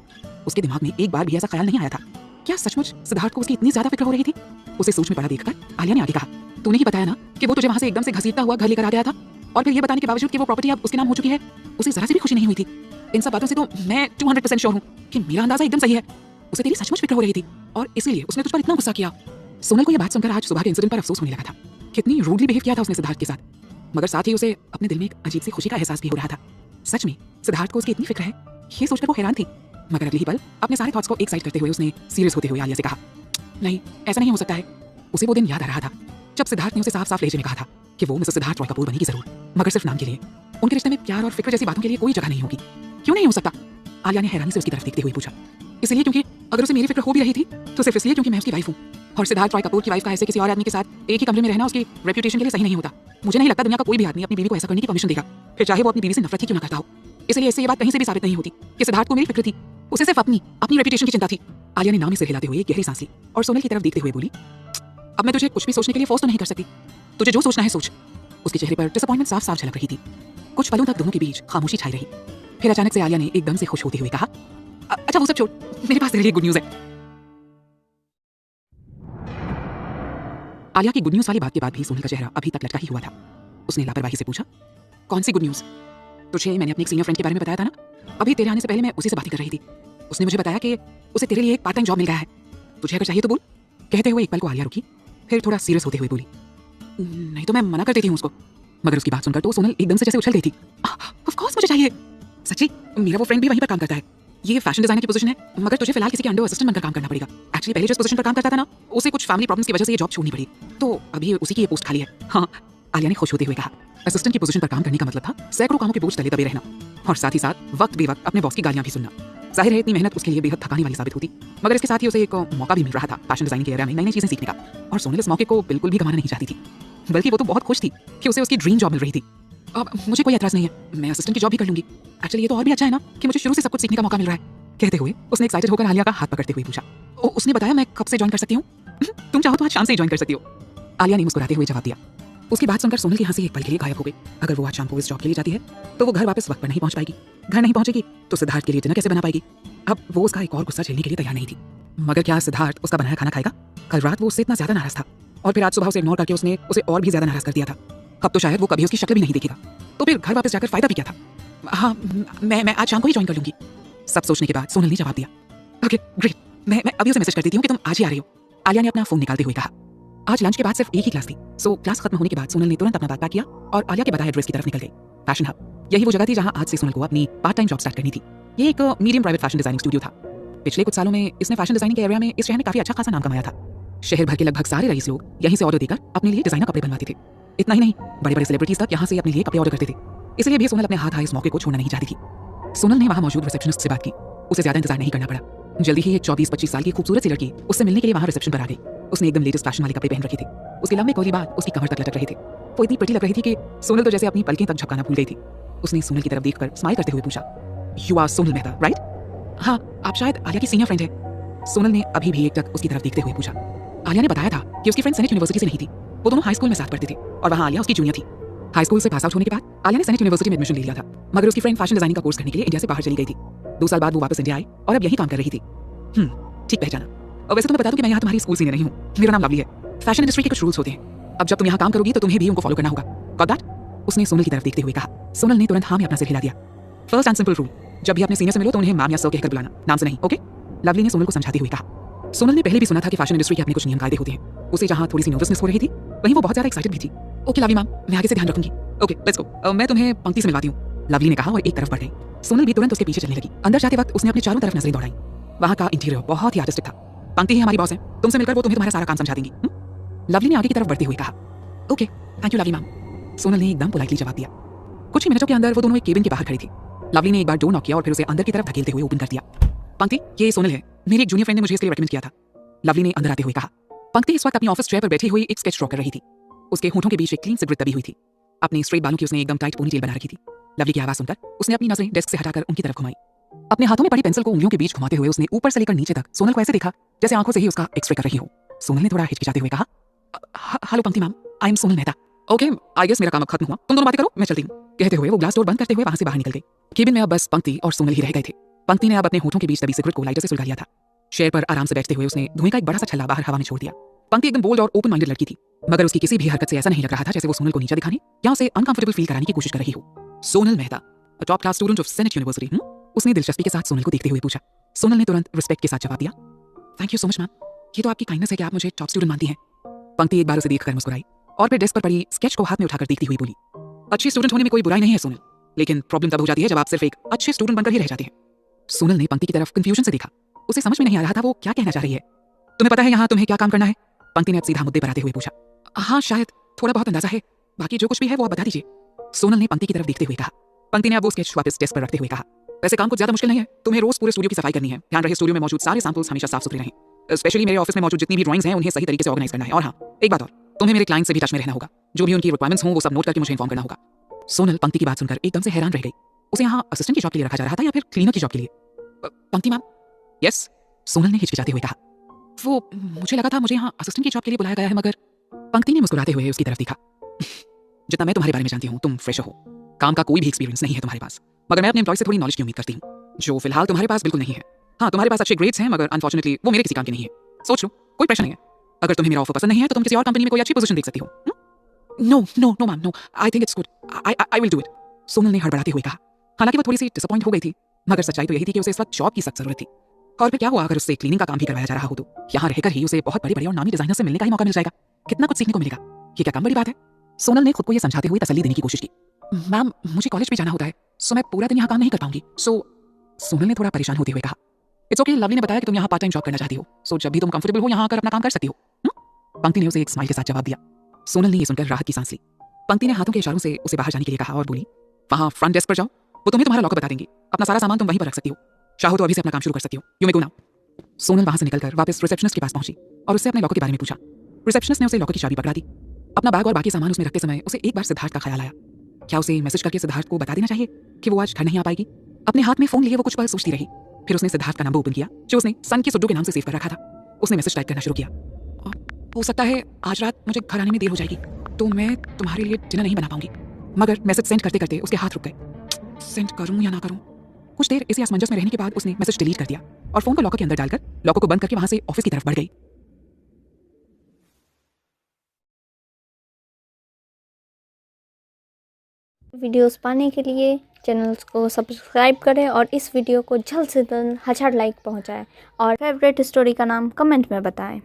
उसके दिमाग में एक बार भी ऐसा ख्याल नहीं आया था। क्या सचमुच सिद्धार्थ को उसकी इतनी ज्यादा फिक्र हो रही थी? उसे सोच में पड़ा देखकर आलिया ने आगे कहा, तूने ही बताया ना कि वो तुझे वहां से एकदम से घसीटता हुआ घर लेकर आ गया था, और फिर ये बताने के बावजूद कि वो प्रॉपर्टी अब उसके नाम हो चुकी है, उसे जरा सी भी खुशी नहीं हुई थी। इन सब बातों से तो मैं 200% श्योर हूँ कि मेरा अंदाजा एकदम सही है। उसे तेरी सचमुच फिक्र हो रही थी और इसीलिए उसने तुझ पर इतना गुस्सा किया। सोनल को यह बात सुनकर आज सुबह के इंसिडेंट पर अफसोस होने लगा था। कितनी रूडली बिहेव किया था उसने सिद्धार्थ के साथ, मगर साथ ही उसे अपने दिल में एक अजीब सी खुशी का एहसास भी हो रहा था। सच में सिद्धार्थ को उसकी इतनी फिक्र है, ये सोचकर वो हैरान थी। मगर अगले ही पल अपने सारे थॉट्स को एक साइड करते हुए उसने सीरियस होते हुए आलिया से कहा, नहीं ऐसा नहीं हो सकता है। उसे वो दिन याद आ रहा था जब सिद्धार्थ ने उसे साफ साफ लहजे में कहा था कि वो मिसेस सिद्धार्थ रॉय कपूर बनेगी जरूर, मगर सिर्फ नाम के लिए। उनके रिश्ते में प्यार और फिक्र जैसी बातों के लिए कोई जगह नहीं होगी। क्यों नहीं हो सकता? आलिया ने हैरानी से उसकी तरफ देखते हुए पूछा। इसलिए क्योंकि अगर उसे मेरी फिक्र हो भी रही थी तो सिर्फ इसलिए क्योंकि मैं उसकी वाइफ हूँ, और सिद्धार्थ रॉय कपूर की वाइफ का ऐसे किसी और आदमी के साथ एक ही कमरे में रहना उसकी रेप्यूटेशन के लिए सही नहीं होता। मुझे नहीं लगता दुनिया का कोई भी आदमी अपनी बीवी को ऐसा करने की परमिशन देगा, फिर चाहे वो अपनी बीवी से नफरत ही क्यों ना करता हो। इसलिए इससे ये बात कहीं से भी साबित नहीं होती कि सिद्धार्थ को मेरी फिक्र थी। उसे सिर्फ अपनी रेप्यूटेशन की चिंता थी। आलिया ने नाम से हिलाते हुए एक गहरी सांस ली और सोनल की तरफ देखते हुए बोली, अब मैं तुझे कुछ भी सोचने के लिए फोर्स तो नहीं कर सकती। तुझे जो सोचना है सोच। उसके चेहरे पर डिसअपॉइंटमेंट साफ साफ झलक रही थी। कुछ पलों तक दोनों के बीच खामोशी छाई रही। फिर अचानक से आलिया ने एकदम से खुश होते हुए कहा, अच्छा वो सब छोड़, मेरे पास तेरे लिए गुड न्यूज है। आलिया की गुड न्यूज वाली बात के बाद भी सोनल का चेहरा अभी तक लटका ही हुआ था। उसने लापरवाही से पूछा, कौन सी गुड न्यूज? तुझे मैंने अपने एक सीनियर फ्रेंड के बारे में बताया था ना, अभी तेरे आने से पहले मैं उसी से बात कर रही थी। उसने मुझे बताया कि उसे तेरे लिए एक पार्ट टाइम जॉब मिल गया है। तुझे अगर चाहिए तो बोल। कहते हुए एक पल को आलिया रुकी, फिर थोड़ा सीरियस होते हुए बोली, नहीं तो मैं मना कर देती हूँ उसको। मगर उसकी बात सुनकर तो सोनल एकदम से जैसे उछल गई थी। ऑफ कोर्स मुझे चाहिए। सच्ची, मेरा वो फ्रेंड भी वहीं पर काम करता है। ये फैशन डिजाइनर की पोजीशन है, मगर तुझे फिलहाल किसी के अंडर असिस्टेंट बनकर काम करना पड़ेगा। एक्चुअली पहले जिस पोजीशन पर काम करता था ना, उसे कुछ फैमिली प्रॉब्लम्स की वजह से ये जॉब छोड़नी पड़ी, तो अभी उसी की ये पोस्ट खाली है। हाँ, आलिया ने खुश होते हुए कहा। असिस्टेंट की पोजीशन पर काम करने का मतलब था सैकड़ों कामों के बोझ तले दबे रहना, और साथ ही साथ वक्त बेवक्त अपने बॉस की गालियां भी सुनना। जाहिर है इतनी मेहनत उसके लिए बेहद थकाने वाली साबित होती, मगर इसके साथ ही उसे एक मौका भी मिल रहा था फैशन डिजाइनिंग के एरिया में नई नई चीजें सीखने का। और सोनल इस मौके को बिल्कुल भी गंवाना नहीं चाहती थी, बल्कि वो तो बहुत खुश थी कि उसे उसकी ड्रीम जॉब मिल रही थी। अब मुझे कोई एतराज नहीं है, मैं असिस्टेंट की जॉब भी कर लूंगी। एक्चुअली ये तो और भी अच्छा है ना कि मुझे शुरू से सब कुछ सीखने का मौका मिल रहा है। कहते हुए उसने एक्साइटेड होकर आलिया का हाथ पकड़ते हुए पूछा, उसने बताया मैं कब से ज्वाइन कर सकती हूँ? तुम चाहो तो आज शाम से ज्वाइन कर सकती हो। आलिया ने मुस्कुराते हुए जवाब दिया। उसकी बात सुनकर सोनल की हंसी एक पल के लिए गायब हो गई। अगर वो आज शाम को इस जॉब के लिए जाती है तो वो घर वापस वक्त पर नहीं पहुंच पाएगी। घर नहीं पहुंचेगी तो सिद्धार्थ के लिए डिनर कैसे बना पाएगी? अब वो उसका एक और गुस्सा झेलने के लिए तैयार नहीं थी। मगर क्या सिद्धार्थ उसका बनाया खाना खाएगा? कल रात वो उससे इतना ज्यादा नाराज था, और फिर आज सुबह उसे इग्नोर करके उसने उसे और भी ज्यादा नाराज कर दिया था। अब तो शायद वो कभी उसकी शक्ल भी नहीं देखेगा, तो फिर घर वापस जाकर फायदा भी क्या था? हाँ, मैं आज शाम को ही ज्वाइन कर लूंगी। सब सोचने के बाद सोनल ने जवाब दिया, ओके ग्रेट, मैं अभी उसे मैसेज कर देती हूँ कि तुम आज ही आ रही हो। आलिया ने अपना फोन निकालते हुए कहा। आज लंच के बाद सिर्फ एक ही क्लास थी, सो क्लास खत्म होने के बाद सोनल ने तुरंत अपना बैग पैक किया और आलिया के बताए एड्रेस की तरफ निकल गई। फैशन हब, यही वो जगह थी जहां आज से सोनल को अपनी पार्ट टाइम जॉब स्टार्ट करनी थी। ये एक medium private fashion designing studio था। पिछले कुछ सालों में इसने फैशन डिजाइनिंग के एरिया में इस शहर में काफी अच्छा खासा नाम कमाया था। शहर भर के लगभग सारे रईस लोग यहीं से ऑर्डर देकर अपने लिए डिजाइनर कपड़े बनवाते थे। इतना ही नहीं, बड़े बड़े सेलिब्रिटीज तक यहाँ से अपने लिए कपड़े ऑर्डर करते थे। इसलिए भी सोनल अपने हाथ आए इस मौके को छोड़ना नहीं चाहती थी। सोनल ने वहां मौजूद रिसेप्शनिस्ट से बात की। उसे ज्यादा इंतजार नहीं करना पड़ा। जल्दी ही एक 24-25 साल की खूबसूरत सी लड़की उससे मिलने के लिए वहां रिसेप्शन पर आ गई। उसने एकदम लेटेस्ट फैशन वाले कपड़े पहन रखे थे। उसके लंबे कोली बाल उसकी कमर तक लटक रहे थे। वो इतनी प्रिटी लग रही थी कि सोनल तो जैसे अपनी पलकें तक झपकाना भूल गई थी। उसने सोनल की तरफ देखकर स्माइल करते हुए पूछा, you are Sonal Mehta right? हाँ, आप शायद आलिया की सीनियर फ्रेंड है। सोनल ने अभी भी एक टक उसकी तरफ देखते हुए पूछा। आलिया ने बताया था कि उसकी फ्रेंड सेनेट यूनिवर्सिटी से नहीं थी, वो दोनों हाई स्कूल में साथ पढ़ते थे और वहाँ आलिया उसकी जूनियर थी। हाई स्कूल से पास आउट होने के बाद आलिया ने सेनेट यूनिवर्सिटी में एडमिशन ले लिया था, मगर उसकी फ्रेंड फैशन डिजाइनिंग का कोर्स करने के लिए इंडिया से बाहर चली गई थी। 2 साल बाद वो वापस इंडिया आई और अब यही काम कर रही थी। ठीक पहचाना। और वैसे तो मैं बता दूं कि मैं यहाँ तुम्हारी स्कूल सीनियर नहीं हूँ, मेरा नाम लवली है। फैशन इंडस्ट्री के कुछ रूल्स होते हैं, अब जब तुम यहाँ काम करोगी तो तुम्हें भी उनको फॉलो करना होगा। Got that? उसने सोनल की तरफ देखते हुए कहा। सोनल ने तुरंत हाँ में अपना सिर हिला दिया। फर्स्ट एंड सिंपल रूल, जब भी अपने सीनियर से मिलो तो उन्हें मैम या सर कहकर बुलाना, नाम से नहीं, ओके? लवली ने सोनल को समझाते हुए कहा। सोनल ने पहले भी सुना था कि फैशन इंडस्ट्री के अपने कुछ नियम कायदे होते हैं। उसे जहाँ थोड़ी सी नर्वसनेस हो रही थी, वहीं वो बहुत ज्यादा एक्साइटेड भी थी। ओके लवली मैम, मैं आगे से ध्यान रखूंगी। ओके लेट्स गो, मैं तुम्हें पंक्ति से मिलवाती हूँ, लवली ने कहा और एक तरफ बढ़ गई। सोनल भी तुरंत उसके पीछे चलने लगी। अंदर जाते वक्त उसने अपने चारों तरफ नजरें दौड़ाई। वहाँ का इंटीरियर बहुत ही आर्टिस्टिक था। पंक्ति ही हमारी बॉस है, तुमसे मिलकर वो तुम्हें तुम्हारा सारा काम समझा देंगी। लवली ने आगे की तरफ बढ़ते हुए कहा। Okay thank you lovely ma'am, Sonal ने एकदम पोलाइटली जवाब दिया। कुछ ही मिनटों के अंदर वो दोनों एक केबिन के बाहर खड़ी थी। लवली ने एक बार डोर नॉक किया और फिर उसे अंदर की तरफ धकेलते हुए ओपन कर दिया। पंक्ति, ये सोनल है, मेरी एक जूनियर फ्रेंड ने मुझे इसके लिए रेकमेंड किया था, लवली ने अंदर आते हुए कहा। पंक्ति इस वक्त अपनी ऑफिस चेयर पर बैठी हुई एक स्केच ड्रॉ कर रही थी। उसके होठों के बीच एक क्लीन सिगरेट दबी हुई थी। अपने स्ट्रेट बालों की उसने एकदम टाइट पोनीटेल बना रखी थी। लवली की आवाज सुनकर उसने अपनी नजरें डेस्क से हटाकर उनकी तरफ घुमाई। अपने हाथों में पड़ी पेंसिल को उंगलियों के बीच घुमाते हुए उसने ऊपर से लेकर नीचे तक सोनल को ऐसे देखा जैसे आंखों से ही उसका एक्सरे कर रही हो। सोनल ने थोड़ा हिचकिचाते हुए कहा, hello Pankti ma'am, I am Sonal Mehta. Okay I guess मेरा काम अब खत्म हुआ, तुम दोनों बातें करो, मैं चलती हूँ। कहते हुए वो ग्लास डोर बंद करते हुए वहां से बाहर निकल गई। केबिन में अब बस पंक्ति और सोनल ही रह गए थे। पंक्ति ने अब अपने होठों के बीच दबी सिगरेट को लाइटर से सुलगा लिया था। चेयर पर आराम से बैठते हुए उसने धुएं का एक बड़ा सा छल्ला बाहर हवा में छोड़ दिया। पंक्ति एकदम बोल्ड और ओपन माइंडेड लड़की थी, मगर उसकी किसी भी हरकत से ऐसा नहीं लग रहा था जैसे वो सोनल को नीचा दिखाने या उसे अनकंफर्टेबल फील कराने की कोशिश कर रही हो। सोनल मेहता, अ top class student of senate university, उसने दिलचस्पी के साथ सोनल को देखते हुए पूछा। सोनल ने तुरंत रिस्पेक्ट के साथ जवाब दिया, thank you so much ma'am, ये तो आपकी काइंडनेस है कि आप मुझे टॉप स्टूडेंट मानती हैं। पंक्ति एक बार उसे देखकर मुस्कुराई और फिर डेस्क पर पड़ी स्केच को हाथ में उठाकर देखती हुई बोली, अच्छी स्टूडेंट होने में कोई बुराई नहीं है सोनल, लेकिन प्रॉब्लम तब हो जाती है जब आप सिर्फ एक अच्छे स्टूडेंट बनकर ही रह जाते हैं। सोनल ने पंक्ति की तरफ कंफ्यूजन से देखा। उसे समझ में नहीं आ रहा था वो क्या कहना चाह रही है। तुम्हें पता है यहाँ तुम्हें क्या काम करना है? पंक्ति ने अब सीधा मुद्दे पर आते हुए पूछा। हाँ शायद, थोड़ा बहुत अंदाजा है, बाकी जो कुछ भी है वो आप बता दीजिए, सोनल ने पंक्ति की तरफ देखते हुए कहा। पंक्ति ने अब वो स्केच वापस डेस्क पर रखते हुए कहा, वैसे काम कुछ ज्यादा मुश्किल नहीं है, तुम्हें रोज पूरे स्टूडियो की सफाई करनी है। ध्यान रहे स्टूडियो में मौजूद सारे सैंपल्स हमेशा साफ सुथरे रहें। स्पेशली मेरे ऑफिस में मौजूद जितनी भी ड्राइंग्स हैं उन्हें सही तरीके से ऑर्गेनाइज करना है। और हाँ एक बात और, तुम्हें मेरे क्लाइंट से भी टच में रहना होगा, जो भी उनकी रिक्वायरमेंट्स हों वो सब नोट करके मुझे इन्फॉर्म करना होगा। सोनल पंक्ति की बात सुनकर एकदम से हैरान रह गई। उसे यहाँ असिस्टेंट की जॉब के लिए रखा जा रहा था या फिर क्लीनर की जॉब के लिए? पंक्ति मैम, यस, सोनल ने हिचकिचाते हुए कहा। वो मुझे लगा था मुझे यहाँ असिस्टेंट की जॉब के लिए बुलाया गया है, मगर पंक्ति ने मुस्कुराते हुए उसकी तरफ देखा। जितना मैं तुम्हारे बारे में जानती हूँ तुम फ्रेशर हो, काम का कोई भी एक्सपीरियंस नहीं है तुम्हारे पास, मगर मैं अपने एम्प्लॉय से थोड़ी नॉलेज की उम्मीद करती हूँ, जो फिलहाल तुम्हारे पास बिल्कुल नहीं है। हाँ तुम्हारे पास अच्छे ग्रेड्स हैं, मगर अनफॉर्चुनेटली वो मेरे किसी काम के नहीं है। सोच लो, कोई प्रेशर नहीं है। अगर तुम्हें मेरा ऑफर पसंद नहीं है तो तुम किसी और कंपनी में कोई अच्छी पोजीशन देख सकती हो। No no no ma'am, no, I think it's good, I will do it, Sonal ने हड़बड़ाते हुए कहा। हालांकि वो थोड़ी सी डिसअपॉइंट हो गई थी, मगर सच्चाई तो यही थी कि उसे इस वक्त जॉब की सख्त जरूरत थी। और फिर क्या हुआ अगर उससे क्लीनिंग का काम भी करवाया जा रहा हो तो यहाँ रहकर ही उसे बहुत बड़े बड़े और नामी डिजाइनर से मिलने का ही मौका मिल जाएगा। कितना कुछ सीखने को मिलेगा, ये क्या कम बड़ी बात है? सोनल ने खुद को ये समझाते हुए तसल्ली देने की कोशिश की। मैम मुझे कॉलेज भी जाना होता है, सो मैं पूरा दिन यहाँ काम नहीं कर पाऊंगी। सोनल ने थोड़ा परेशान होते हुए कहा। इट्स ओके, लवली ने बताया कि तुम यहाँ पार्ट टाइम जॉब करना चाहती हो, सो जब भी तुम कंफर्टेबल हो यहाँ आकर अपना काम कर सकती हो। पंक्ति ने उसे एक स्माइल के साथ जवाब दिया। सोनल ने ये सुनकर राहत की सांस ली। पंक्ति ने हाथों के इशारों से उसे बाहर जाने के लिए कहा और बोली, वहाँ फ्रंट डेस्क पर जाओ, वो तुम्हें तुम्हारा लॉकर बता देंगी, अपना सारा सामान तुम वहीं पर रख सकती हो, चाहो तो अभी से अपना काम शुरू कर सकती हो, you may go now. Sonal वहां से निकलकर वापस रिसेप्शनिस्ट के पास पहुंची और उससे अपने लॉकर के बारे में पूछा। रिसेप्शनिस्ट ने उसे लॉकर की चाबी पकड़ा दी। अपना बैग और बाकी सामान उसमें रखते समय उसे एक बार सिद्धार्थ का ख्याल आया। क्या उसे मैसेज करके सिद्धार्थ को बता देना चाहिए कि वो आज घर नहीं आ पाएगी? अपने हाथ में फोन लिए वो कुछ पल सोचती रही। फिर उसने सिद्धार्थ का नंबर ओपन किया जो उसने सन की सुड्डू के नाम से सेव कर रखा था। उसने मैसेज टाइप करना शुरू किया। हो सकता है आज रात मुझे घर आने में देर हो जाएगी, तो मैं तुम्हारे लिए डिनर नहीं बना पाऊंगी। मगर मैसेज सेंड करते करते उसके हाथ रुक गए। सेंड करूं या ना करूं? कुछ देर इसी असमंजस में रहने के बाद उसने मैसेज डिलीट कर दिया और फोन को लॉकर के अंदर डालकर लॉकर को बंद करके वहां से ऑफिस की तरफ बढ़ गई। वीडियोस पाने के लिए चैनल्स को सब्सक्राइब करें और इस वीडियो को जल्द से जल्द 1000 लाइक पहुंचाएं और फेवरेट स्टोरी का नाम कमेंट में बताएं।